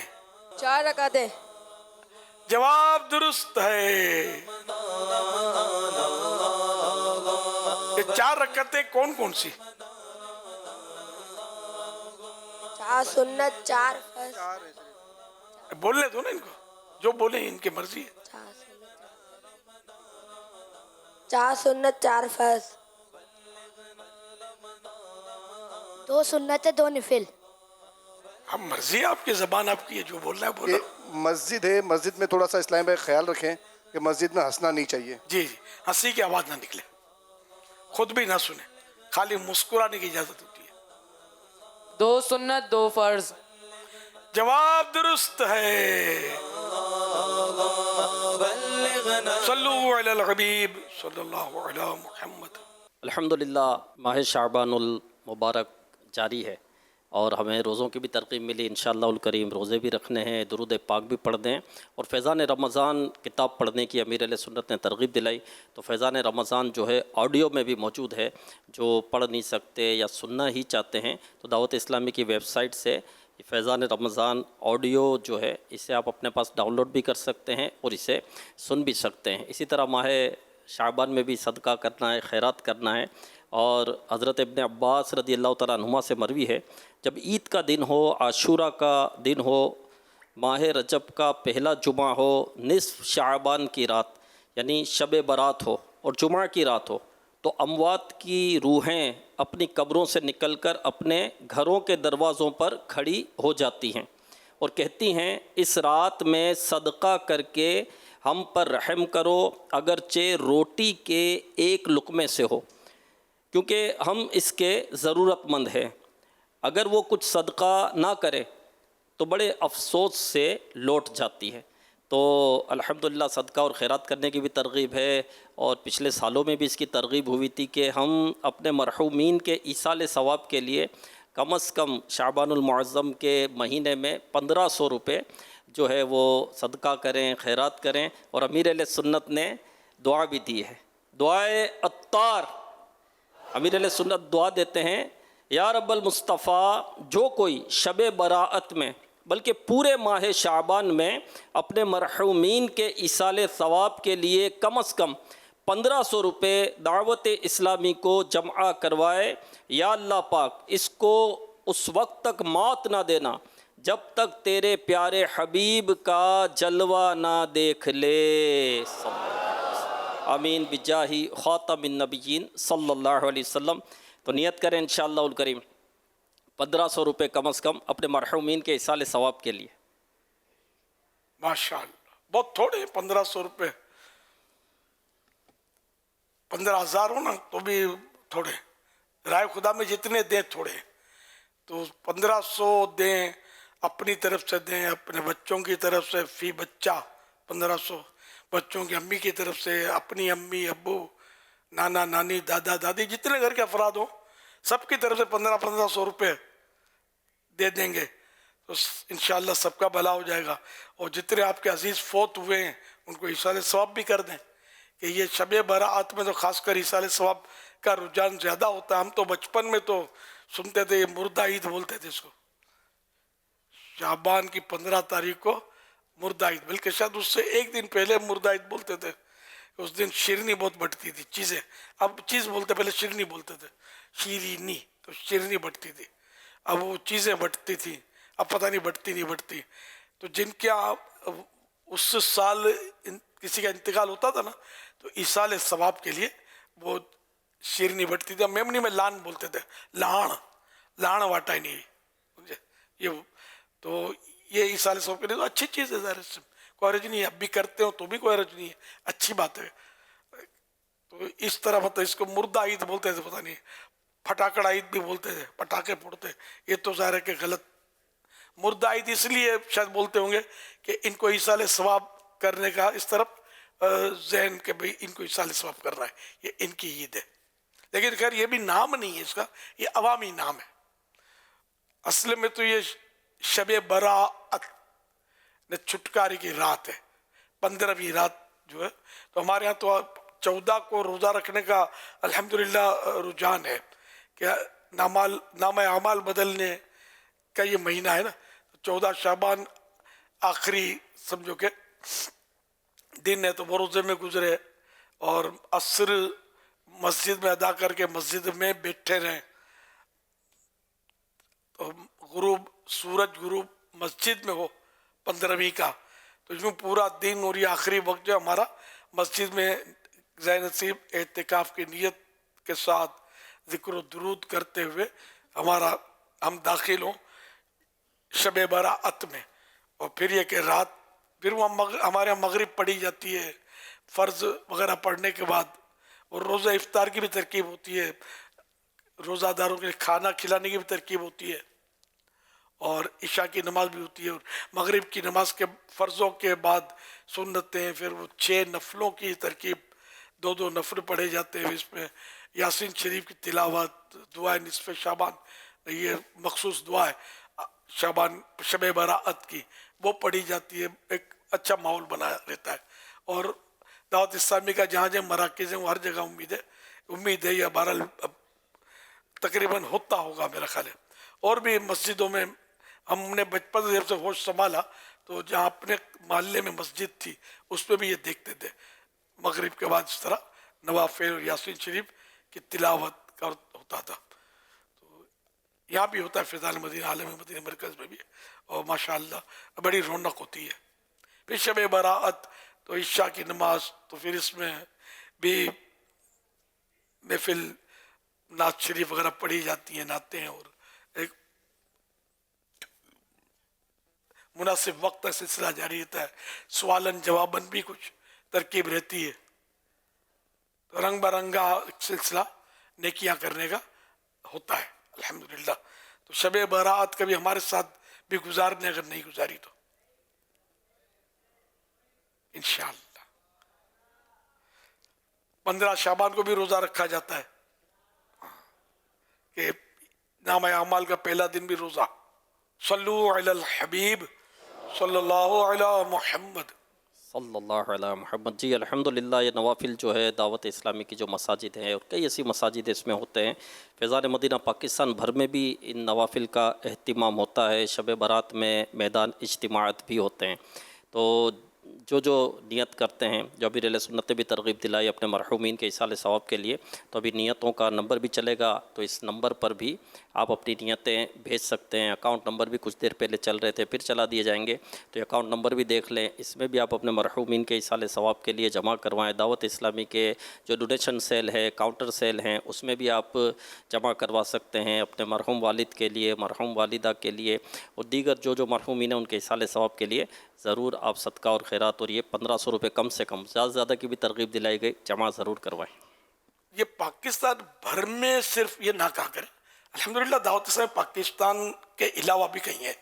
4 رکعتیں۔ جواب درست ہے۔ یہ 4 رکعتیں کون کون سی؟ 4 سنت، 4 فرض۔ بولنے دو نا ان کو، جو بولیں ان کی مرضی ہے۔ 4 سنت، 4 فرض۔ 2 سنت 2 نفل۔ ہم مرضی آپ کی، زبان آپ کی ہے، جو بولنا ہے بولو۔ مسجد ہے، مسجد میں تھوڑا سا اسلام بھائی خیال رکھیں کہ مسجد میں ہنسنا نہیں چاہیے۔ جی جی، ہنسی کی آواز نہ نکلے، خود بھی نہ سنیں، خالی مسکرانے کی اجازت ہوتی ہے۔ 2 سنت 2 فرض۔ جواب درست ہے۔ صلو علی الحبیب صلی اللہ علی محمد۔ الحمدللہ ماہ شعبان المبارک جاری ہے، اور ہمیں روزوں کی بھی ترغیب ملی، انشاءاللہ الکریم روزے بھی رکھنے ہیں، درود پاک بھی پڑھ دیں، اور فیضان رمضان کتاب پڑھنے کی امیر علیہ سنت نے ترغیب دلائی، تو فیضان رمضان جو ہے آڈیو میں بھی موجود ہے، جو پڑھ نہیں سکتے یا سننا ہی چاہتے ہیں تو دعوت اسلامی کی ویب سائٹ سے فیضان رمضان آڈیو جو ہے اسے آپ اپنے پاس ڈاؤن لوڈ بھی کر سکتے ہیں اور اسے سن بھی سکتے ہیں۔ اسی طرح ماہ شعبان میں بھی صدقہ کرنا ہے، خیرات کرنا ہے، اور حضرت ابن عباس رضی اللہ تعالیٰ عنہما سے مروی ہے جب عید کا دن ہو، عاشورہ کا دن ہو، ماہ رجب کا پہلا جمعہ ہو، نصف شعبان کی رات یعنی شب برات ہو اور جمعہ کی رات ہو، تو اموات کی روحیں اپنی قبروں سے نکل کر اپنے گھروں کے دروازوں پر کھڑی ہو جاتی ہیں اور کہتی ہیں اس رات میں صدقہ کر کے ہم پر رحم کرو، اگرچہ روٹی کے ایک لقمے سے ہو، کیونکہ ہم اس کے ضرورت مند ہیں۔ اگر وہ کچھ صدقہ نہ کرے تو بڑے افسوس سے لوٹ جاتی ہے۔ تو الحمدللہ صدقہ اور خیرات کرنے کی بھی ترغیب ہے، اور پچھلے سالوں میں بھی اس کی ترغیب ہوئی تھی کہ ہم اپنے مرحومین کے ایصال ثواب کے لیے کم از کم شعبان المعظم کے مہینے میں 1500 روپے جو ہے وہ صدقہ کریں، خیرات کریں، اور امیر علیہ سنت نے دعا بھی دی ہے، دعائے عطار۔ امیر علیہ سنت دعا دیتے ہیں، یا رب المصطفیٰ جو کوئی شب براءت میں بلکہ پورے ماہ شعبان میں اپنے مرحومین کے ایصال ثواب کے لیے کم از کم 1500 روپے دعوت اسلامی کو جمع کروائے، یا اللہ پاک اس کو اس وقت تک موت نہ دینا جب تک تیرے پیارے حبیب کا جلوہ نہ دیکھ لے، آمین بجاہ خاتم النبیین صلی اللہ علیہ وسلم۔ تو نیت کریں انشاءاللہ الکریم 1500 روپے کم از کم اپنے مرحومین کے ایصال ثواب کے لیے۔ ماشاءاللہ بہت تھوڑے 1500 روپے، 15,000 ہو نا تو بھی تھوڑے، رائے خدا میں جتنے دیں تھوڑے، تو 1500 دیں، اپنی طرف سے دیں، اپنے بچوں کی طرف سے فی بچہ 1500، بچوں کی امی کی طرف سے، اپنی امی ابو نانا نانی دادا دادی جتنے گھر کے افراد ہوں سب کی طرف سے 1500 روپے دے دیں گے تو انشاءاللہ سب کا بھلا ہو جائے گا۔ اور جتنے آپ کے عزیز فوت ہوئے ہیں ان کو ایصال ثواب بھی کر دیں، کہ یہ شب براءت میں تو خاص کر ایصال ثواب کا رجحان زیادہ ہوتا ہے۔ ہم تو بچپن میں تو سنتے تھے، یہ مردہ عید بولتے تھے اس کو، شعبان کی 15 تاریخ کو مردہ عید، بلکہ شاید اس سے ایک دن پہلے مردہ عید بولتے تھے۔ اس دن شیرنی بہت بٹتی تھی، چیزیں، اب چیز بولتے، پہلے شیرنی بولتے تھے، شیرینی، تو شیرنی بٹتی تھی، اب وہ چیزیں بٹتی تھی، اب پتہ نہیں بٹتی نہیں بٹتی۔ تو جن کیا اس سال کسی کا انتقال ہوتا تھا نا تو ایصال ثواب کے لیے وہ شیرنی بٹتی تھی، میمنی میں لان بولتے تھے، لان واٹا ہی نہیں یہ، تو یہ ایصال ثواب کے لیے تو اچھی چیز ہے، ظاہر سے کوئی حرج نہیں ہے، اب بھی کرتے ہو تو بھی کوئی حرج نہیں ہے، اچھی بات ہے۔ تو اس طرح مطلب اس کو مردہ عید بولتے تھے، پتہ نہیں پھٹاکڑا عید بھی بولتے تھے، پٹاخے پھوڑتے، یہ تو ظاہر ہے کہ غلط۔ مردہ عید اس لیے شاید بولتے ہوں گے کہ ان کو ایصال ثواب کرنے کا اس طرف ذہن کہ بھئی ان کو ایصال ثواب کرنا ہے، یہ ان کی عید ہے۔ لیکن خیر یہ بھی نام نہیں ہے اس کا، یہ عوامی نام ہے۔ اصل میں تو یہ شب براءت چھٹکارے کی رات ہے، 15ویں رات جو ہے، تو ہمارے ہاں تو 14 کو روزہ رکھنے کا الحمدللہ رجحان ہے کہ نام اعمال بدلنے کا یہ مہینہ ہے نا، 14 شعبان آخری سمجھو کہ دن ہے تو وہ روزے میں گزرے، اور عصر مسجد میں ادا کر کے مسجد میں بیٹھے رہیں، تو غروب سورج غروب مسجد میں ہو 15ویں کا، تو اس میں پورا دن اور یہ آخری وقت جو ہمارا مسجد میں ذہن نصیب اعتکاف کی نیت کے ساتھ ذکر و درود کرتے ہوئے ہم داخل ہوں شب براءت میں۔ اور پھر یہ کہ رات پھر وہ ہمارے یہاں مغرب پڑھی جاتی ہے، فرض وغیرہ پڑھنے کے بعد، اور روزہ افطار کی بھی ترکیب ہوتی ہے، روزہ داروں کے لیے کھانا کھلانے کی بھی ترکیب ہوتی ہے، اور عشاء کی نماز بھی ہوتی ہے، اور مغرب کی نماز کے فرضوں کے بعد سنتیں، پھر وہ 6 نفلوں کی ترکیب، 2 نفل پڑھے جاتے ہیں، اس میں یاسین شریف کی تلاوت، دعائے نصف شعبان یہ مخصوص دعا ہے شعبان شب براعت کی، وہ پڑھی جاتی ہے، ایک اچھا ماحول بنا رہتا ہے. اور دعوت اسلامی کا جہاں جہاں مراکز ہیں وہ ہر جگہ امید ہے یا بہرحال تقریباً ہوتا ہوگا میرا خیال ہے. اور بھی مسجدوں میں ہم نے بچپن سے جب سے ہوش سنبھالا تو جہاں اپنے محلے میں مسجد تھی اس پہ بھی یہ دیکھتے تھے مغرب کے بعد اس طرح نوافل اور یاسین شریف کی تلاوت کا ہوتا تھا. تو یہاں بھی ہوتا ہے فیضان مدینہ عالم مدینہ مرکز میں بھی، اور ماشاءاللہ بڑی رونق ہوتی ہے. پھر شب براعت تو عشاء کی نماز، تو پھر اس میں بھی محفل نعت شریف وغیرہ پڑھی جاتی ہیں، نعتیں، اور ایک مناسب وقت کا سلسلہ جاری رہتا ہے. سوالن جوابن بھی کچھ ترکیب رہتی ہے، تو رنگ برنگا سلسلہ نیکیاں کرنے کا ہوتا ہے الحمدللہ. تو شب براعت کبھی ہمارے ساتھ بھی گزارنے، اگر نہیں گزاری تو انشاءاللہ. 15 شعبان کو بھی روزہ رکھا جاتا ہے کہ نام اعمال کا پہلا دن بھی روزہ. صلو علی الحبیب صلی اللہ علی محمد صلی اللہ علیہ محمد. جی الحمدللہ یہ نوافل جو ہے دعوت اسلامی کی جو مساجد ہیں اور کئی ایسی مساجد اس میں ہوتے ہیں، فیضان مدینہ پاکستان بھر میں بھی ان نوافل کا اہتمام ہوتا ہے. شب برات میں میدان اجتماعات بھی ہوتے ہیں. تو جو نیت کرتے ہیں، جو ابھی اہل سنت نے بھی ترغیب دلائی اپنے مرحومین کے ایصال ثواب کے لیے، تو ابھی نیتوں کا نمبر بھی چلے گا، تو اس نمبر پر بھی آپ اپنی نیتیں بھیج سکتے ہیں. اکاؤنٹ نمبر بھی کچھ دیر پہلے چل رہے تھے، پھر چلا دیے جائیں گے، تو اکاؤنٹ نمبر بھی دیکھ لیں. اس میں بھی آپ اپنے مرحومین کے ایصال ثواب کے لیے جمع کروائیں. دعوت اسلامی کے جو ڈونیشن سیل ہے، کاؤنٹر سیل ہیں، اس میں بھی آپ جمع کروا سکتے ہیں اپنے مرحوم والد کے لیے، مرحوم والدہ کے لیے، اور دیگر جو مرحومین ہیں ان کے ایصال ثواب کے لیے ضرور آپ صدقہ اور خیرات، اور یہ 1500 روپے کم سے کم، زیادہ سے زیادہ کی بھی ترغیب دلائی گئی، جمع ضرور کروائیں. یہ پاکستان بھر میں صرف یہ نہ کہا کریں، الحمدللہ دعوت اسلامی پاکستان کے علاوہ بھی کہیں ہے،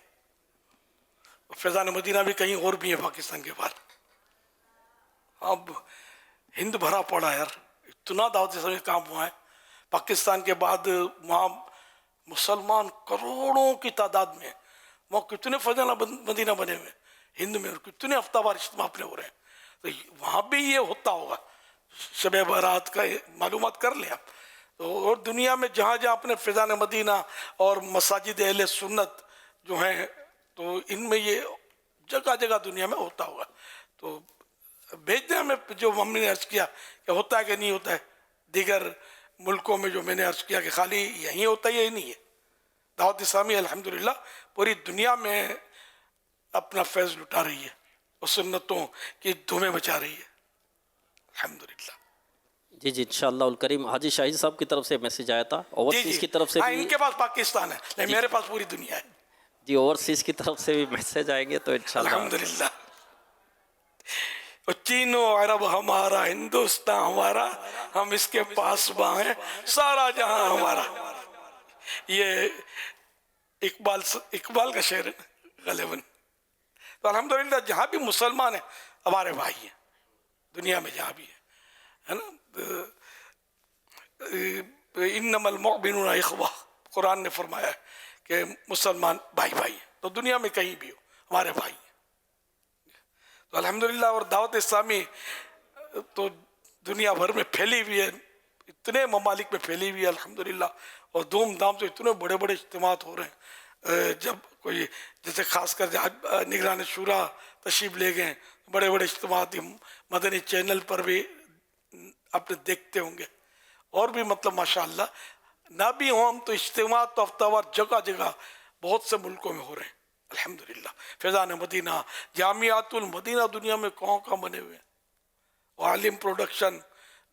فیضان مدینہ بھی کہیں اور بھی ہے پاکستان کے باہر. اب ہند بھرا پڑا یار، اتنا دعوت اسلامی کام ہوا ہے. پاکستان کے بعد وہاں مسلمان کروڑوں کی تعداد میں، وہاں کتنے فیضان مدینہ بنے ہوئے ہند میں، اور کتنے ہفتہ وار اجتماع اپنے ہو رہے ہیں. تو وہاں بھی یہ ہوتا ہوگا. شب برات کا معلومات کر لیں آپ. تو اور دنیا میں جہاں جہاں اپنے فیضان مدینہ اور مساجد اہل سنت جو ہیں، تو ان میں یہ جگہ جگہ دنیا میں ہوتا ہوگا. تو بھیج دیں ہمیں، جو ہم نے عرض کیا کہ ہوتا ہے کہ نہیں ہوتا ہے. دیگر ملکوں میں جو میں نے عرض کیا کہ خالی یہیں ہوتا ہے، یہی نہیں ہے. دعوت اسلامی الحمدللہ پوری دنیا میں اپنا فیض لٹا رہی ہے اور سنتوں کی دھومیں مچا رہی ہے الحمدللہ. جی انشاءاللہ الکریم. حاجی شاہد صاحب کی طرف سے میسیج آیا تھا، اوورسیز کی طرف سے بھی. ان کے پاس پاکستان ہے لیکن میرے پاس پوری دنیا ہے. جی اوورسیز کی طرف سے بھی میسیج آئیں گے تو انشاءاللہ. الحمدللہ. چین و عرب ہمارا، ہندوستان ہمارا، ہم اس کے پاس ہیں، سارا جہاں ہمارا. یہ اقبال کا شعر ہے غالباً. تو الحمدللہ جہاں بھی مسلمان ہیں ہمارے بھائی ہیں دنیا میں، جہاں بھی ہے نا. انما المؤمنون اخوہ، قرآن نے فرمایا ہے کہ مسلمان بھائی ہیں. تو دنیا میں کہیں بھی ہو ہمارے بھائی ہیں. تو الحمدللہ. اور دعوت اسلامی تو دنیا بھر میں پھیلی ہوئی ہے، اتنے ممالک میں پھیلی ہوئی ہے الحمدللہ. اور دھوم دھام سے اتنے بڑے بڑے اجتماعات ہو رہے ہیں. جب کوئی جیسے خاص کر نگران شورا تشریف لے گئے، بڑے بڑے اجتماعات مدنی چینل پر بھی آپ نے دیکھتے ہوں گے. اور بھی مطلب ماشاءاللہ نہ بھی ہوں ہم تو اجتماعات تو ہفتہ وار جگہ جگہ بہت سے ملکوں میں ہو رہے ہیں الحمدللہ. فیضان مدینہ، جامعات المدینہ دنیا میں کہاں بنے ہوئے ہیں. عالم پروڈکشن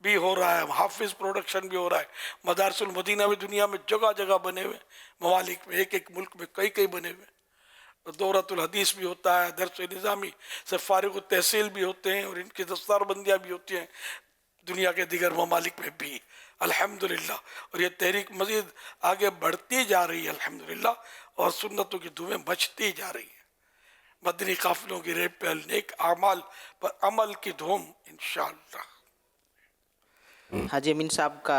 بھی ہو رہا ہے، حافظ پروڈکشن بھی ہو رہا ہے. مدارس المدینہ بھی دنیا میں جگہ جگہ بنے ہوئے، ممالک میں، ایک ملک میں کئی بنے ہوئے. دورۃ الحدیث بھی ہوتا ہے، درس نظامی سے فارغ التحصیل بھی ہوتے ہیں، اور ان کی دستار بندیاں بھی ہوتی ہیں دنیا کے دیگر ممالک میں بھی الحمدللہ. اور یہ تحریک مزید آگے بڑھتی جا رہی ہے الحمدللہ، اور سنتوں کی دھومیں مچتی جا رہی ہیں. مدنی قافلوں کی ریپ پہ نیک اعمال پر عمل کی دھوم انشاءاللہ. حاجی امین صاحب کا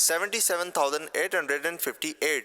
77,858।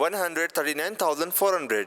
139,400।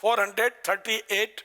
438।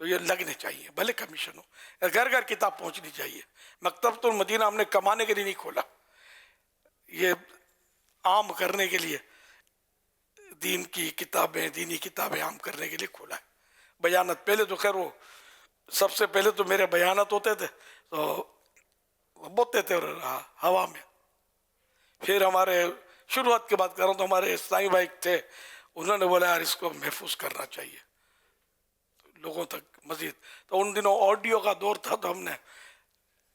تو یہ لگنے چاہیے، بھلے کمیشن ہو، گھر گھر کتاب پہنچنی چاہیے۔ مکتبۃ المدینہ ہم نے کمانے کے لیے نہیں کھولا، یہ عام کرنے کے لیے، دین کی کتابیں، دینی کتابیں عام کرنے کے لیے کھولا ہے۔ بیانات پہلے تو خیر وہ سب سے پہلے تو میرے بیانات ہوتے تھے تو وہ بولتے تھے ہوا میں، پھر ہمارے شروعات کی بات کر رہا ہوں تو ہمارے اسلامی بھائی تھے، انہوں نے بولا یار اس کو محفوظ کرنا چاہیے لوگوں تک مزید۔ تو ان دنوں آڈیو کا دور تھا تو ہم نے،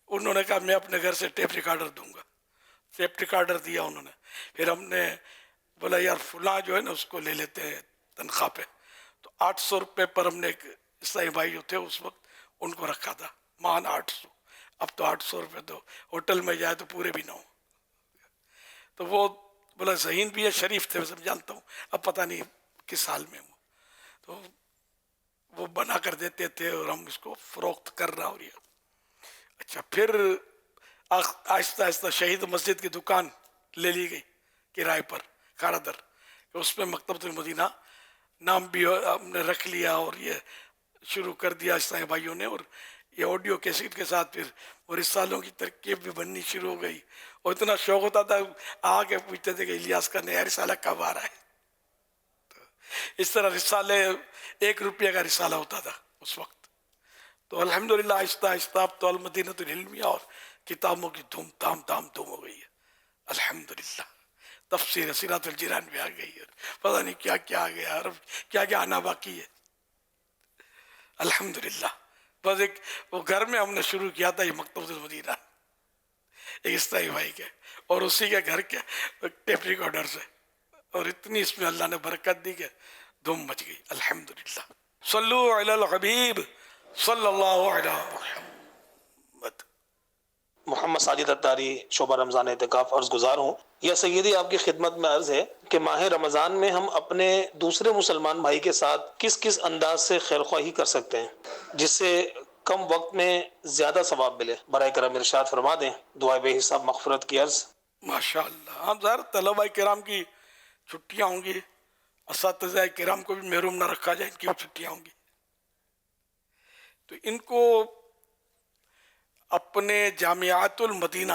انہوں نے کہا میں اپنے گھر سے ٹیپ ریکارڈر دوں گا، ٹیپ ریکارڈر دیا انہوں نے۔ پھر ہم نے بولا یار فلاں جو ہے نا اس کو لے لیتے ہیں تنخواہ پہ، تو 800 روپے پر ہم نے، ایک عیسائی بھائی جو تھے اس وقت ان کو رکھا تھا مان 800، اب تو 800 روپے تو ہوٹل میں جائے تو پورے بھی نہ ہو۔ تو وہ بولا ذہین بھی ہے، شریف تھے میں جانتا ہوں، اب پتہ نہیں کس حال میں ہوں، تو وہ بنا کر دیتے تھے اور ہم اس کو فروخت کر رہا، اور یہ اچھا۔ پھر آہستہ آہستہ شہید مسجد کی دکان لے لی گئی کرائے پر کھارا در، اس میں مکتبۃ المدینہ نام بھی ہم نے رکھ لیا، اور یہ شروع کر دیا اسلامی بھائیوں نے، اور یہ آڈیو کیسٹ کے ساتھ پھر وہ رسالوں کی ترکیب بھی بننی شروع ہو گئی، اور اتنا شوق ہوتا تھا آ کے پوچھتے تھے کہ الیاس کا نیا رسالہ کب آ رہا ہے۔ اس طرح رسالے 1 روپیہ کا رسالہ ہوتا تھا اس وقت۔ تو الحمدللہ آہستہ آہستہ اب تو المدینۃ العلمیہ اور کتابوں کی دھوم دھام ہو گئی ہے الحمدللہ۔ تفسیر سیرات الجیران بھی آ گئی ہے، پتہ نہیں کیا کیا آ گیا، عرب کیا کیا آنا باقی ہے الحمدللہ۔ بس ایک وہ گھر میں ہم نے شروع کیا تھا یہ مکتبۃ المدینہ ایک عیسائی بھائی کے، اور اسی کے گھر کے ٹیپ ریکارڈر سے، اور اتنی اس میں اللہ نے برکت دی کہ دھوم مچ گئی الحمدللہ۔ صلو علی الحبیب صلی اللہ علیہ محمد۔ محمد ساجد اتاری، شعبہ رمضان اعتکاف، عرض گزار ہوں۔ یا سیدی آپ کی خدمت میں عرض ہے کہ ماہ رمضان میں ہم اپنے دوسرے مسلمان بھائی کے ساتھ کس کس انداز سے خیر خواہی کر سکتے ہیں جس سے کم وقت میں زیادہ ثواب ملے؟ برائے کرم ارشاد فرما دیں، دعائے بے حساب مغفرت کی عرض۔ ماشاءاللہ، ہم ظاہر طلبہ کرام کی چھٹیاں ہوں گی، اساتذہ کرام کو بھی محروم نہ رکھا جائے، ان کی چھٹیاں ہوں گی، تو ان کو اپنے جامعات المدینہ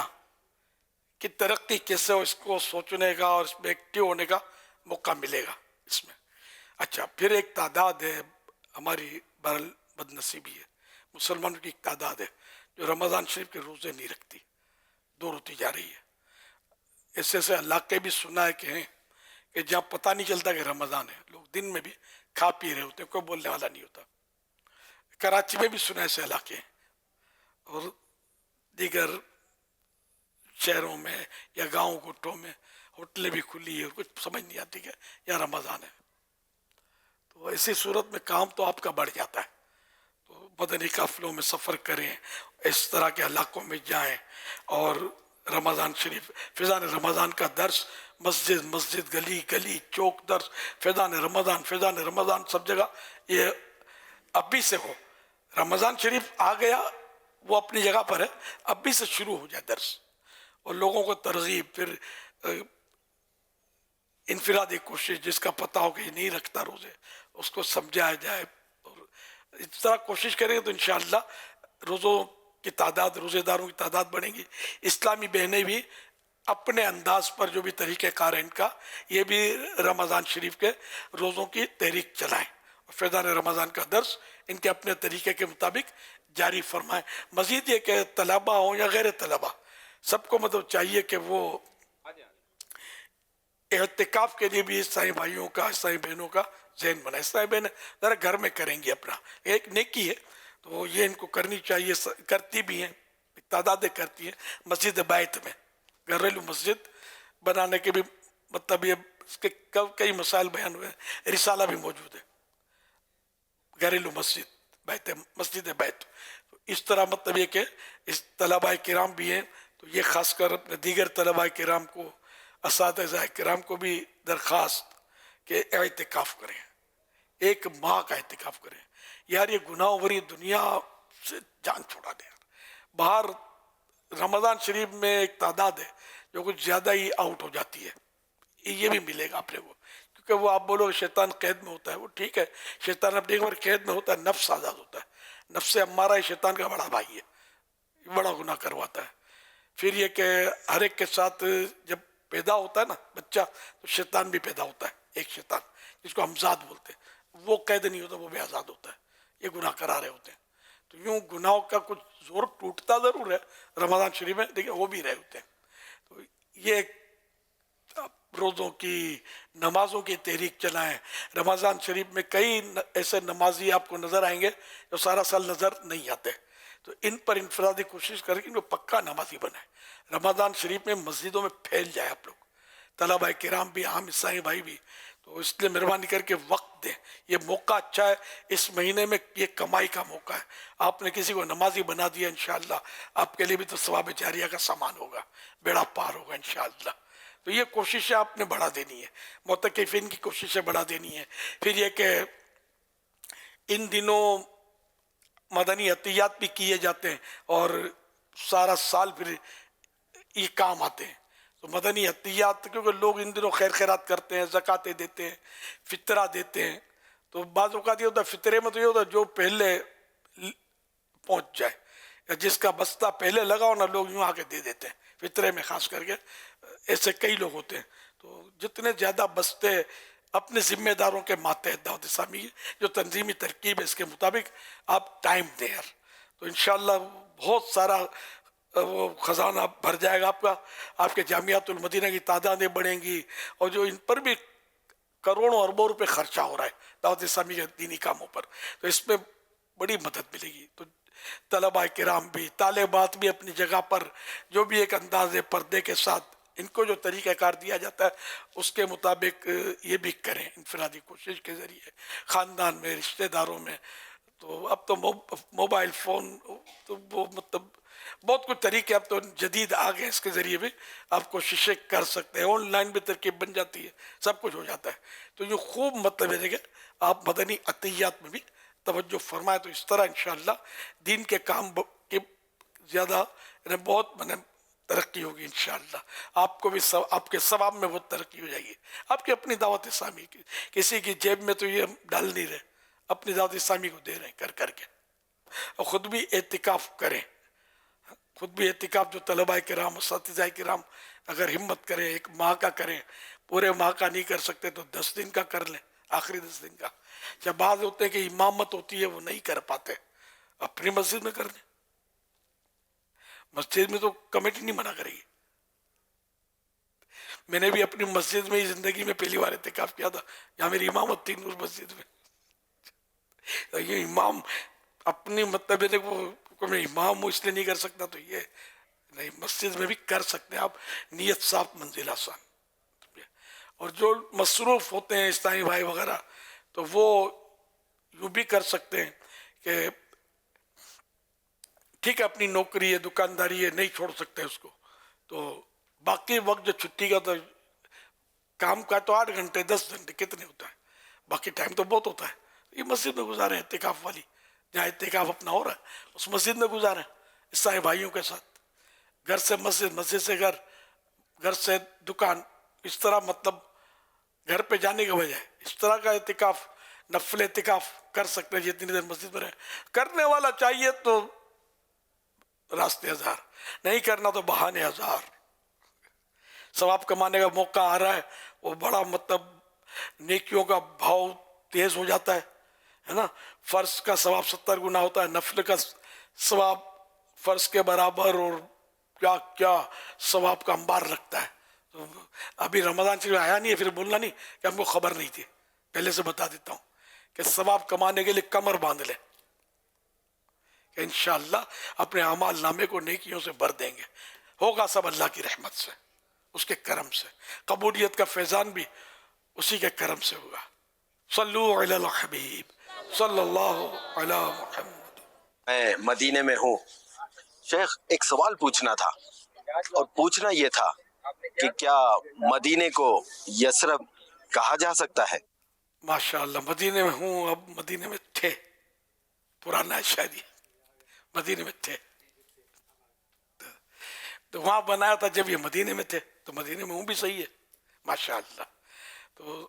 کی ترقی کیسے ہو اس کو سوچنے کا اور اس میں ایکٹیو ہونے کا موقع ملے گا اس میں۔ اچھا، پھر ایک تعداد ہے ہماری بہرحال بد نصیبی ہے، مسلمانوں کی ایک تعداد ہے جو رمضان شریف کے روزے نہیں رکھتی، دور ہوتی جا رہی ہے۔ ایسے ایسے علاقے بھی سنا ہے کہ ہیں کہ جہاں پتہ نہیں چلتا کہ رمضان ہے، لوگ دن میں بھی کھا پی رہے ہوتے ہیں، کوئی بولنے والا نہیں ہوتا۔ کراچی میں بھی سنا ایسے علاقے ہیں، اور دیگر شہروں میں یا گاؤں گٹوں میں ہوٹلیں بھی کھلی ہے، کچھ سمجھ نہیں آتی کہ یا رمضان ہے۔ تو ایسی صورت میں کام تو آپ کا بڑھ جاتا ہے، تو مدنی قافلوں میں سفر کریں، اس طرح کے علاقوں میں جائیں، اور رمضان شریف فیضان رمضان کا درس مسجد مسجد، گلی گلی، چوک درس، فیضان رمضان سب جگہ یہ اب بھی سے ہو۔ رمضان شریف آ گیا وہ اپنی جگہ پر ہے، اب بھی سے شروع ہو جائے درس، اور لوگوں کو ترغیب، پھر انفرادی کوشش، جس کا پتہ ہو کہ یہ نہیں رکھتا روزے اس کو سمجھایا جائے، اور اس طرح کوشش کریں تو انشاءاللہ روزوں کی تعداد، روزے داروں کی تعداد بڑھیں گی۔ اسلامی بہنیں بھی اپنے انداز پر جو بھی طریقہ کار ہے ان کا، یہ بھی رمضان شریف کے روزوں کی تحریک چلائیں، فیضان رمضان کا درس ان کے اپنے طریقے کے مطابق جاری فرمائیں۔ مزید یہ کہ طلبہ ہوں یا غیر طلبہ، سب کو مطلب چاہیے کہ وہ اعتکاف کے لیے بھی عیسائی بھائیوں کا، عیسائی بہنوں کا ذہن بنائے۔ عیسائی بہن ذرا گھر میں کریں گی اپنا، ایک نیکی ہے تو یہ ان کو کرنی چاہیے، کرتی بھی ہیں، تعدادیں کرتی ہیں۔ مسجد بیت میں گھریلو مسجد بنانے کے بھی مطلب یہ اس کے کئی مسائل بیان ہوئے ہیں، رسالہ بھی موجود ہے گھریلو مسجد بیت، مسجد بیت۔ اس طرح مطلب یہ کہ اس طلباء کرام بھی ہیں، تو یہ خاص کر اپنے دیگر طلباء کرام کو، اساتذہ کرام کو بھی درخواست کہ اعتکاف کریں، 1 ماہ کا اعتکاف کریں۔ یار یہ گناہ بھری دنیا سے جان چھوڑا دیں۔ باہر رمضان شریف میں ایک تعداد ہے جو کچھ زیادہ ہی آؤٹ ہو جاتی ہے، یہ بھی ملے گا آپ کو، کیونکہ وہ آپ بولو شیطان قید میں ہوتا ہے، وہ ٹھیک ہے، شیطان اپنی عمر قید میں ہوتا ہے، نفس آزاد ہوتا ہے، نفس ہمارا شیطان کا بڑا بھائی ہے، بڑا گناہ کرواتا ہے. پھر یہ کہ ہر ایک کے ساتھ جب پیدا ہوتا ہے نا بچہ تو شیطان بھی پیدا ہوتا ہے، ایک شیطان جس کو ہمزاد بولتے ہیں، وہ قید نہیں ہوتا، وہ بھی آزاد ہوتا ہے، یہ گناہ کرا رہے ہوتے ہیں. تو یوں گناہوں کا کچھ زور ٹوٹتا ضرور ہے رمضان شریف میں، لیکن وہ بھی رہے ہوتے ہیں. تو یہ روزوں کی نمازوں کی تحریک چلائیں. رمضان شریف میں کئی ایسے نمازی آپ کو نظر آئیں گے جو سارا سال نظر نہیں آتے، تو ان پر انفرادی کوشش کریں کہ ان کو پکا نمازی بنائیں. رمضان شریف میں مسجدوں میں پھیل جائے آپ لوگ، طلبہ کرام بھی، عام عیسائی بھائی بھی. تو اس لیے مہربانی کر کے وقت دیں، یہ موقع اچھا ہے، اس مہینے میں یہ کمائی کا موقع ہے. آپ نے کسی کو نمازی بنا دیا انشاءاللہ آپ کے لیے بھی تو ثواب جاریہ کا سامان ہوگا، بیڑا پار ہوگا انشاءاللہ. تو یہ کوششیں آپ نے بڑھا دینی ہے، معتکفین کی کوششیں بڑھا دینی ہے. پھر یہ کہ ان دنوں مدنی عطیات بھی کیے جاتے ہیں اور سارا سال پھر یہ کام آتے ہیں. تو مدنی عطیات کیونکہ لوگ ان دنوں خیر خیرات کرتے ہیں، زکوٰۃیں دیتے ہیں، فطرہ دیتے ہیں. تو بعض اوقات یہ ہوتا ہے فطرے میں تو یہ ہوتا ہے جو پہلے پہنچ جائے یا جس کا بستہ پہلے لگا ہو نا، لوگ یوں آ کے دے دیتے ہیں فطرے میں. خاص کر کے ایسے کئی لوگ ہوتے ہیں. تو جتنے زیادہ بستے اپنے ذمہ داروں کے ماتحت دعوت اسلامی جو تنظیمی ترکیب ہے اس کے مطابق آپ ٹائم دیں یار، تو انشاءاللہ بہت سارا وہ خزانہ بھر جائے گا آپ کا. آپ کے جامعات المدینہ کی تعدادیں بڑھیں گی، اور جو ان پر بھی کروڑوں اربوں روپے خرچہ ہو رہا ہے دعوت اسلامی کے دینی کاموں پر، تو اس میں بڑی مدد ملے گی. تو طلبہ کرام بھی، طالبات بھی اپنی جگہ پر جو بھی ایک انداز پردے کے ساتھ ان کو جو طریقہ کار دیا جاتا ہے اس کے مطابق یہ بھی کریں انفرادی کوشش کے ذریعے، خاندان میں، رشتہ داروں میں. تو اب تو موبائل فون تو وہ مطلب بہت کچھ طریقے اب تو جدید آ گئے، اس کے ذریعے بھی آپ کوششیں کر سکتے ہیں. آن لائن بھی ترکیب بن جاتی ہے، سب کچھ ہو جاتا ہے. تو یہ خوب مطلب ہے کہ آپ مدنی عطیات میں بھی توجہ فرمائے، تو اس طرح انشاءاللہ دین کے کام کے زیادہ بہت ترقی ہوگی انشاءاللہ. آپ کو بھی آپ کے ثواب میں بہت ترقی ہو جائے گی. آپ کی اپنی دعوت اسلامی کی کسی کی جیب میں تو یہ ڈال نہیں رہے، اپنی دعوت اسلامی کو دے رہے ہیں کر کے. اور خود بھی اعتکاف کریں، خود بھی اعتکاف جو طلبہ کرام، اساتذہ کرام اگر ہمت کریں، ایک ماہ کا کریں. پورے ماہ کا نہیں کر سکتے تو 10 دن کا کر لیں، آخری 10 دن کا. جب بعض ہوتے ہیں کہ امامت ہوتی ہے وہ نہیں کر پاتے، اپنی مسجد میں کر لیں. مسجد میں تو کمیٹی نہیں منع کرے گی. میں نے بھی اپنی مسجد میں ہی زندگی میں پہلی بار اعتکاف کیا تھا، یہاں میری امامت تھی نور مسجد میں. یہ امام اپنی مطلب میں امام ہوں اس لیے نہیں کر سکتا، تو یہ نہیں، مسجد میں بھی کر سکتے ہیں آپ، نیت صاف منزل آسان. اور جو مصروف ہوتے ہیں اسلامی بھائی وغیرہ تو وہ یوں بھی کر سکتے ہیں کہ ٹھیک ہے اپنی نوکری ہے، دکانداری ہے، نہیں چھوڑ سکتے اس کو، تو باقی وقت جو چھٹی کا تو کام کا تو 8 گھنٹے 10 گھنٹے کتنے ہوتا ہے، باقی ٹائم تو بہت ہوتا ہے. یہ مسجد میں گزارے اعتکاف والی، جہاں اعتکاف اپنا ہو رہا ہے اس مسجد میں گزارے اسلامی بھائیوں کے ساتھ. گھر سے مسجد، مسجد سے گھر، گھر سے دکان، اس طرح مطلب گھر پہ جانے کے بجائے اس طرح کا اعتکاف، نفل اعتکاف کر سکتے ہیں جتنی دیر مسجد میں رہے. کرنے والا چاہیے تو راستے ہزار، نہیں کرنا تو بہانے ہزار. ثواب کمانے کا موقع آ رہا ہے، وہ بڑا مطلب نیکیوں کا بھاؤ تیز ہو جاتا ہے نا. فرض کا ثواب 70 گنا ہوتا ہے، نفل کا ثواب فرض کے برابر، اور کیا کیا ثواب کا انبار رکھتا ہے. تو ابھی رمضان شریف آیا نہیں ہے، پھر بولنا نہیں کہ ہم کو خبر نہیں تھی. پہلے سے بتا دیتا ہوں کہ ثواب کمانے کے لیے کمر باندھ لے کہ انشاءاللہ اپنے اعمال نامے کو نیکیوں سے بھر دیں گے. ہوگا سب اللہ کی رحمت سے، اس کے کرم سے. قبولیت کا فیضان بھی اسی کے کرم سے ہوگا. صلو علی الحبیب صلی اللہ علی محمد. میں مدینے میں ہوں. شیخ ایک سوال پوچھنا تھا، اور پوچھنا یہ تھا کہ کیا مدینے کو یثرب کہا جا سکتا ہے؟ ماشاءاللہ مدینے میں ہوں، اب مدینے میں تھے، پرانا شاید مدینے میں تھے تو وہاں بنایا تھا جب یہ مدینے میں تھے، تو مدینے میں ہوں بھی صحیح ہے ماشاءاللہ. تو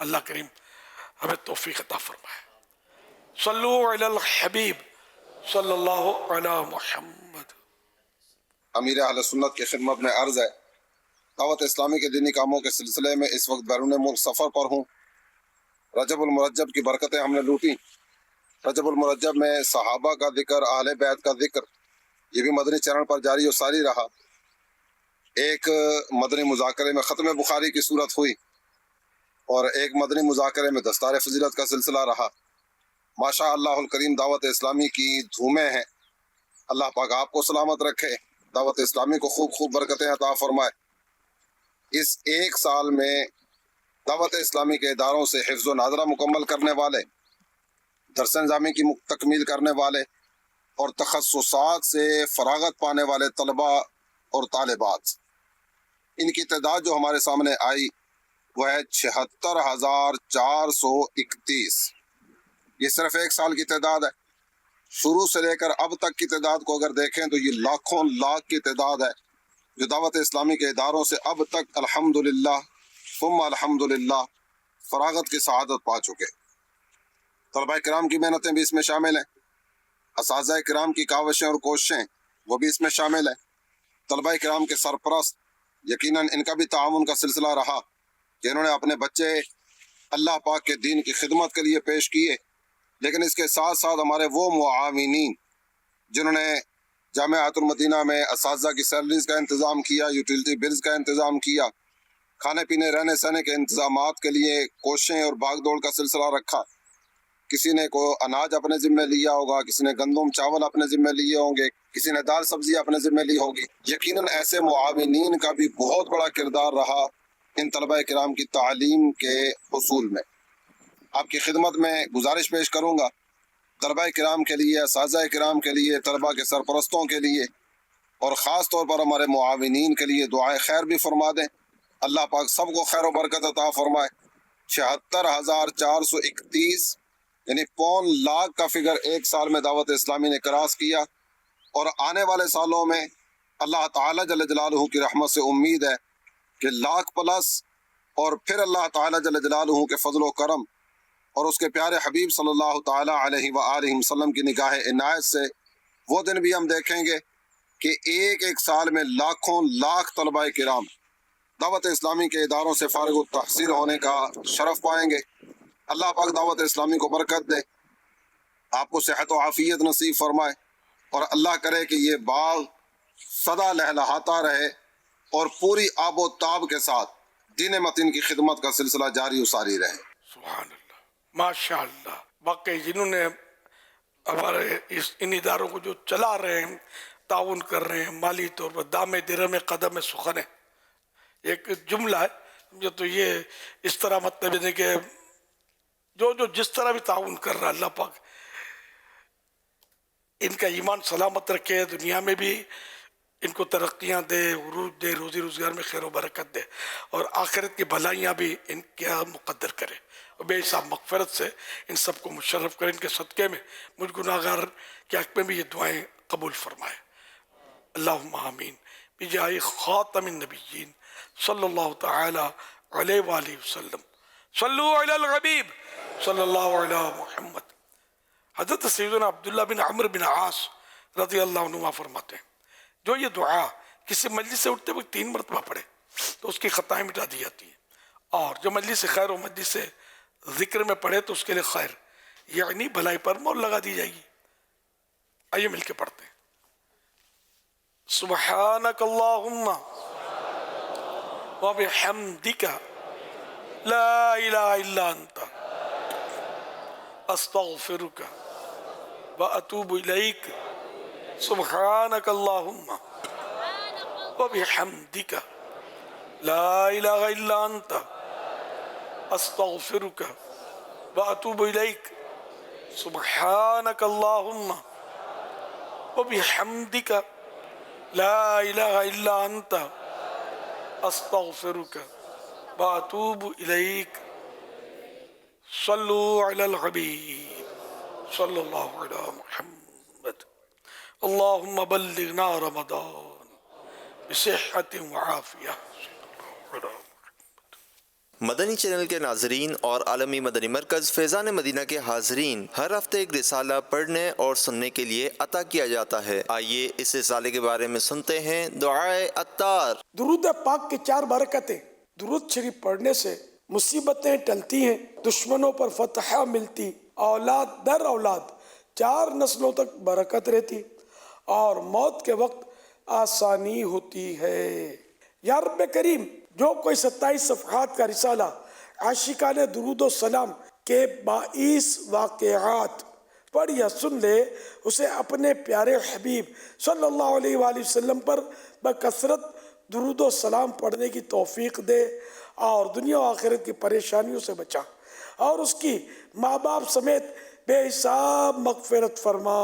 اللہ کریم ہمیں توفیق عطا فرمائے. صلو علی الحبیب صلی اللہ علی محمد. امیر اہل سنت کی خدمت میں عرض ہے، دعوت اسلامی کے دینی کاموں کے سلسلے میں اس وقت بیرون ملک سفر پر ہوں. رجب المرجب کی برکتیں ہم نے لوٹی. رجب المرجب میں صحابہ کا ذکر، اہل بیت کا ذکر، یہ بھی مدنی چینل پر جاری و ساری رہا. ایک مدنی مذاکرے میں ختم بخاری کی صورت ہوئی اور ایک مدنی مذاکرے میں دستار فضیلت کا سلسلہ رہا. ماشاء اللہ الکریم دعوت اسلامی کی دھومیں ہیں. اللہ پاک آپ کو سلامت رکھے، دعوت اسلامی کو خوب خوب برکتیں عطا فرمائے. اس ایک سال میں دعوت اسلامی کے اداروں سے حفظ و ناظرہ مکمل کرنے والے، درس نظامی کی تکمیل کرنے والے اور تخصصات سے فراغت پانے والے طلباء اور طالبات، ان کی تعداد جو ہمارے سامنے آئی وہ ہے 76,431. یہ صرف ایک سال کی تعداد ہے. شروع سے لے کر اب تک کی تعداد کو اگر دیکھیں تو یہ لاکھوں لاکھ کی تعداد ہے جو دعوت اسلامی کے اداروں سے اب تک الحمدللہ ثم الحمدللہ فراغت کی سعادت پا چکے. طلباء کرام کی محنتیں بھی اس میں شامل ہیں، اساتذہ کرام کی کاوشیں اور کوششیں وہ بھی اس میں شامل ہیں. طلباء کرام کے سرپرست یقیناً ان کا بھی تعاون کا سلسلہ رہا کہ انہوں نے اپنے بچے اللہ پاک کے دین کی خدمت کے لیے پیش کیے. لیکن اس کے ساتھ ساتھ ہمارے وہ معاونین جنہوں نے جامعۃ المدینہ میں اساتذہ کی سیلریز کا انتظام کیا، یوٹیلیٹی بلز کا انتظام کیا، کھانے پینے رہنے سہنے کے انتظامات کے لیے کوششیں اور بھاگ دوڑ کا سلسلہ رکھا. کسی نے کو اناج اپنے ذمہ لیا ہوگا، کسی نے گندم چاول اپنے ذمہ لیے ہوں گے، کسی نے دال سبزی اپنے ذمہ لی ہوگی. یقیناً ایسے معاونین کا بھی بہت بڑا کردار رہا ان طلباء کرام کی تعلیم کے حصول میں. آپ کی خدمت میں گزارش پیش کروں گا طلباء کرام کے لیے، اساتذہ کرام کے لیے، طلباء کے سرپرستوں کے لیے اور خاص طور پر ہمارے معاونین کے لیے دعائیں خیر بھی فرما دیں. اللہ پاک سب کو خیر و برکت عطا فرمائے. 76,431 یعنی 5 لاکھ کا فگر ایک سال میں دعوت اسلامی نے کراس کیا، اور آنے والے سالوں میں اللہ تعالیٰ جل جلالہ کی رحمت سے امید ہے کہ لاکھ پلس، اور پھر اللہ تعالیٰ جل جلالہ کے فضل و کرم اور اس کے پیارے حبیب صلی اللہ تعالیٰ علیہ وآلہ وسلم کی نگاہ عنایت سے وہ دن بھی ہم دیکھیں گے کہ ایک ایک سال میں لاکھوں لاکھ طلباء کرام دعوت اسلامی کے اداروں سے فارغ التحصیل ہونے کا شرف پائیں گے. اللہ پاک دعوت اسلامی کو برکت دے، آپ کو صحت و عافیت نصیب فرمائے، اور اللہ کرے کہ یہ باغ سدا لہلہاتا رہے اور پوری آب و تاب کے ساتھ دین متین کی خدمت کا سلسلہ جاری و ساری رہے. سبحان اللہ، ماشاء اللہ. واقعی جنہوں نے ہمارے ان اداروں کو جو چلا رہے ہیں، تعاون کر رہے ہیں مالی طور پر، دام درم قدم سخن ہے ایک جملہ ہے. جو تو یہ اس طرح مطلب ہے کہ جو جس طرح بھی تعاون کر رہا ہے اللہ پاک ان کا ایمان سلامت رکھے، دنیا میں بھی ان کو ترقیاں دے، عروج دے، روزی روزگار میں خیر و برکت دے، اور آخرت کی بھلائیاں بھی ان کا مقدر کرے، اور بے حساب مغفرت سے ان سب کو مشرف کرے. ان کے صدقے میں مجھ گناہگار کے حق میں بھی یہ دعائیں قبول فرمائے. اللہم آمین بجاہ خاتم النبیین صلی اللہ تعالی علیہ وآلہ وسلم. صلو علی الحبیب صلی اللہ علیہ محمد. حضرت سیدنا عبداللہ بن عمرو بن عاص رضی اللہ عنہ فرماتے ہیں جو یہ دعا کسی مجلس سے اٹھتے وقت 3 مرتبہ پڑھے تو اس کی خطائیں مٹا دی جاتی ہیں، اور جو مجلس سے خیر و مجلس سے ذکر میں پڑھے تو اس کے لیے خیر یعنی بھلائی پر مور لگا دی جائے گی. آئیے مل کے پڑھتے ہیں. سبحانک اللہم وبحمدک لا الہ الا انت استغفرک واتوب الیک. سبحانک اللہم وبحمدک لا الہ الا انت استغفرک واتوب الیک. سبحانک اللہم وبحمدک لا الہ الا انت استغفرک واتوب الیک. صلو علی الحبیب صلی اللہ علی محمد. اللہم بلغنا رمضان بصحت وعافیہ. مدنی چینل کے ناظرین اور عالمی مدنی مرکز فیضان مدینہ کے حاضرین ہر ہفتے ایک رسالہ پڑھنے اور سننے کے لیے عطا کیا جاتا ہے۔ آئیے اس رسالے کے بارے میں سنتے ہیں دعائے عطار۔ درود پاک کی 4 برکتیں۔ درود شریف پڑھنے سے مصیبتیں ٹلتی ہیں، دشمنوں پر فتح ملتی، اولاد در اولاد 4 نسلوں تک برکت رہتی اور موت کے وقت آسانی ہوتی ہے۔ یا رب کریم، جو کوئی 27 صفحات کا رسالہ عاشقان درود و سلام کے 22 واقعات پڑھ یا سن لے، اسے اپنے پیارے حبیب صلی اللہ علیہ وآلہ وسلم پر بکثرت درود و سلام پڑھنے کی توفیق دے اور دنیا و آخرت کی پریشانیوں سے بچا، اور اس کی ماں باپ سمیت بے حساب مغفرت فرما۔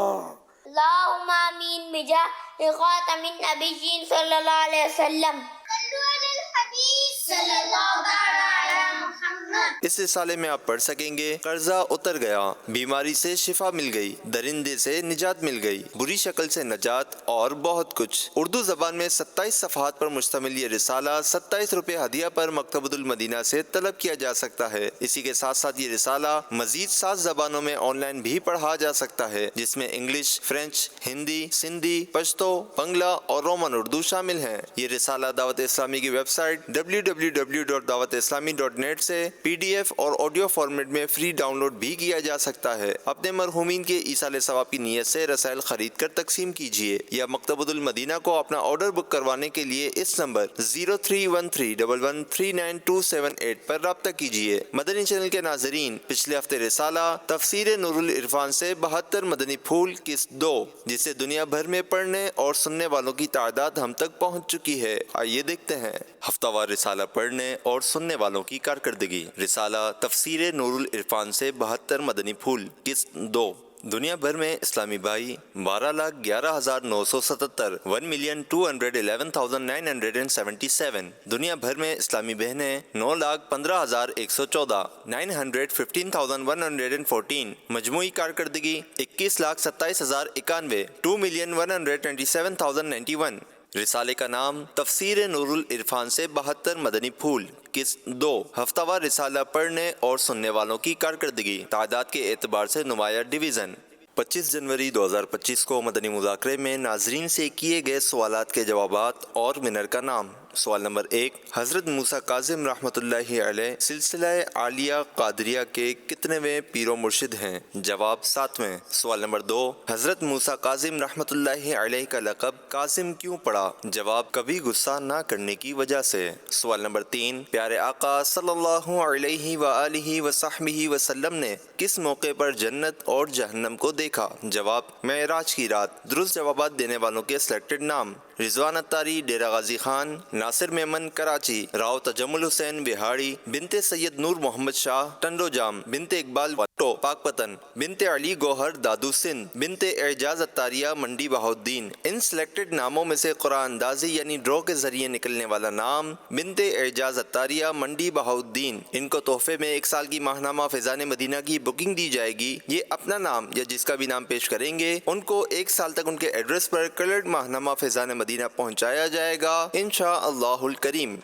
اللہم آمین بجاہ خاتم النبیین صلی اللہ علیہ وسلم۔ صلو علی الحبیب صلی اللہ علیہ محمد۔ اس رسالے میں آپ پڑھ سکیں گے قرضہ اتر گیا، بیماری سے شفا مل گئی، درندے سے نجات مل گئی، بری شکل سے نجات اور بہت کچھ۔ اردو زبان میں 27 صفحات پر مشتمل یہ رسالہ 27 روپے ہدیہ پر مکتبۃ المدینہ سے طلب کیا جا سکتا ہے۔ اسی کے ساتھ ساتھ یہ رسالہ مزید 7 زبانوں میں آن لائن بھی پڑھا جا سکتا ہے، جس میں انگلش، فرینچ، ہندی، سندھی، پشتو، بنگلہ اور رومن اردو شامل ہیں۔ یہ رسالہ دعوت اسلامی کی ویب سائٹ www.dawatIslami.net سے PDF اور آڈیو فارمیٹ میں فری ڈاؤن لوڈ بھی کیا جا سکتا ہے۔ اپنے مرحومین کے ایصال ثواب کی نیت سے رسائل خرید کر تقسیم کیجیے یا مکتبۃ المدینہ کو اپنا آرڈر بک کروانے کے لیے اس نمبر 0313113928 پر رابطہ کیجیے۔ مدنی چینل کے ناظرین، پچھلے ہفتے رسالہ تفسیر نور العرفان سے 72 مدنی پھول قسط 2، جسے دنیا بھر میں پڑھنے اور سننے والوں کی تعداد ہم تک پہنچ چکی ہے۔ آئیے دیکھتے ہیں ہفتہ وار رسالہ پڑھنے اور سننے والوں کی کارکردگی۔ رسالہ تفسیر نور العرفان سے 72 مدنی پھول قسط 2۔ دنیا بھر میں اسلامی بھائی 12,11,977 1,211,977۔ دنیا بھر میں اسلامی بہنیں 9,15,114 915,114۔ مجموعی کارکردگی 21,27,091 2,127,091۔ رسالے کا نام تفسیر نور العرفان سے 72 مدنی پھول قسط 2۔ ہفتہ وار رسالہ پڑھنے اور سننے والوں کی کارکردگی، تعداد کے اعتبار سے نمایاں ڈویژن۔ 25 جنوری 2025 کو مدنی مذاکرے میں ناظرین سے کیے گئے سوالات کے جوابات اور ونر کا نام۔ سوال نمبر 1، حضرت موسیٰ کاظم رحمۃ اللہ علیہ سلسلہ عالیہ قادریہ کے کتنےویں پیر و مرشد ہیں؟ جواب 7ویں۔ سوال نمبر 2، حضرت موسیٰ کاظم رحمۃ اللہ علیہ کا لقب کاظم کیوں پڑا؟ جواب کبھی غصہ نہ کرنے کی وجہ سے۔ سوال نمبر 3، پیارے آقا صلی اللہ علیہ وآلہ وصحبہ وسلم نے کس موقع پر جنت اور جہنم کو دیکھا؟ جواب معراج کی رات۔ درست جوابات دینے والوں کے سلیکٹڈ نام: رضوان اتاری ڈیرہ غازی خان، ناصر میمن کراچی، راؤ تجمل حسین بہاڑی، بنت سید نور محمد شاہ ٹنڈو جام، بنت اقبال وٹو پاک پتن، بنت علی گوہر دادو سندھ، بنت اعجاز اتاریہ منڈی بہاؤدین۔ ان سلیکٹڈ ناموں میں سے قرآن اندازی یعنی ڈرا کے ذریعے نکلنے والا نام بنت اعجاز اتاریہ منڈی بہاؤدین، ان کو تحفے میں 1 سال کی ماہنامہ فیضان مدینہ کی بکنگ دی جائے گی۔ یہ اپنا نام یا جس کا بھی نام پیش کریں گے ان کو 1 سال تک ان کے ایڈریس پر کلرڈ ماہنامہ فیضان مدینہ پہنچایا جائے گا انشاءاللہ الکریم۔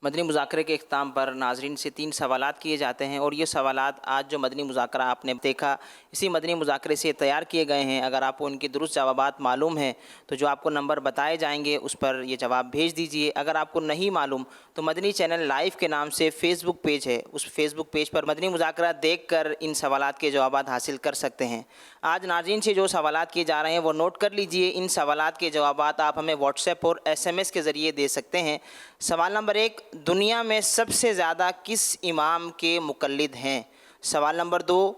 مدنی مذاکرے کے اختتام پر ناظرین سے 3 سوالات کیے جاتے ہیں، اور یہ سوالات آج جو مدنی مذاکرہ آپ نے دیکھا اسی مدنی مذاکرے سے تیار کیے گئے ہیں۔ اگر آپ کو ان کے درست جوابات معلوم ہیں تو جو آپ کو نمبر بتائے جائیں گے اس پر یہ جواب بھیج دیجئے۔ اگر آپ کو نہیں معلوم تو مدنی چینل لائیو کے نام سے فیس بک پیج ہے، اس فیس بک پیج پر مدنی مذاکرہ دیکھ کر ان سوالات کے جوابات حاصل کر سکتے ہیں۔ آج ناظرین سے جو سوالات کیے جا رہے ہیں وہ نوٹ کر لیجئے۔ ان سوالات کے جوابات آپ ہمیں واٹس ایپ اور SMS کے ذریعے دے سکتے ہیں۔ سوال نمبر 1، دنیا میں سب سے زیادہ کس امام کے مقلد ہیں؟ سوال نمبر 2،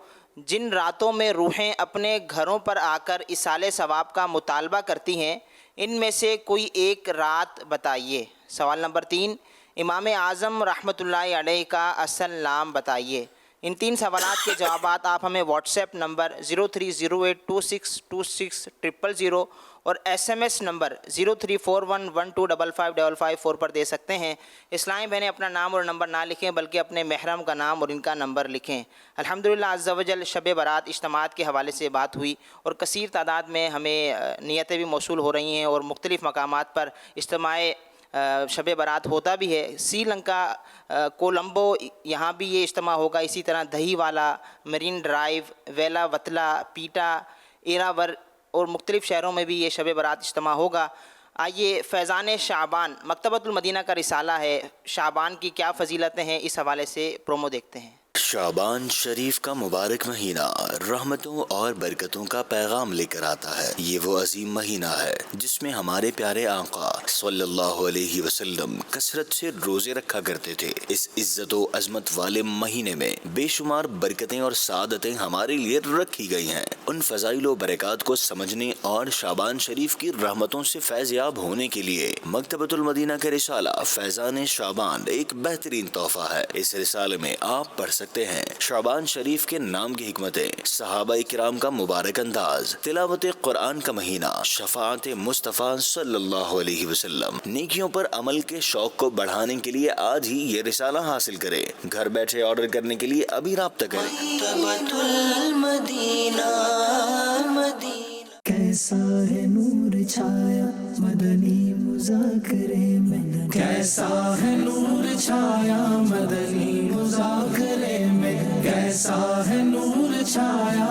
جن راتوں میں روحیں اپنے گھروں پر آ کر ایصال ثواب کا مطالبہ کرتی ہیں ان میں سے کوئی ایک رات بتائیے۔ سوال نمبر 3، امام اعظم رحمۃ اللہ علیہ کا اصل نام بتائیے۔ ان 3 سوالات کے جوابات آپ ہمیں واٹس ایپ نمبر 030826260000 اور SMS نمبر 0341125555 پر دے سکتے ہیں۔ اسلامی بہنیں اپنا نام اور نمبر نہ لکھیں بلکہ اپنے محرم کا نام اور ان کا نمبر لکھیں۔ الحمدللہ عز و جل شب برات اجتماعات کے حوالے سے بات ہوئی اور کثیر تعداد میں ہمیں نیتیں بھی موصول ہو رہی ہیں اور مختلف مقامات پر اجتماع شب برات ہوتا بھی ہے. سری لنکا کولمبو یہاں بھی یہ اجتماع ہوگا. اسی طرح دہی والا, مرین ڈرائیو, ویلا وتلا, پیٹا, ایراور اور مختلف شہروں میں بھی یہ شب برات اجتماع ہوگا. آئیے فیضان شعبان مکتبۃ المدینہ کا رسالہ ہے, شعبان کی کیا فضیلتیں ہیں, اس حوالے سے پرومو دیکھتے ہیں. شعبان شریف کا مبارک مہینہ رحمتوں اور برکتوں کا پیغام لے کر آتا ہے. یہ وہ عظیم مہینہ ہے جس میں ہمارے پیارے آقا صلی اللہ علیہ وسلم کثرت سے روزے رکھا کرتے تھے. اس عزت و عظمت والے مہینے میں بے شمار برکتیں اور سعادتیں ہمارے لیے رکھی گئی ہیں. ان فضائل و برکات کو سمجھنے اور شعبان شریف کی رحمتوں سے فیض یاب ہونے کے لیے مکتبۃ المدینہ کا رسالہ فیضان شعبان ایک بہترین تحفہ ہے. اس رسالے میں آپ پڑھ سکتے ہیں شعبان شریف کے نام کی حکمتیں, صحابہ کرام کا مبارک انداز, تلاوت قرآن کا مہینہ, شفاعت مصطفیٰ صلی اللہ علیہ وسلم. نیکیوں پر عمل کے شوق کو بڑھانے کے لیے آج ہی یہ رسالہ حاصل کریں. گھر بیٹھے آرڈر کرنے کے لیے ابھی رابطہ کریں. کیسا ہے نور چھایا مدنی مذاکرے میں, کیسا ہے نور چھایا مدنی مذاکرے میں, کیسا ہے نور چھایا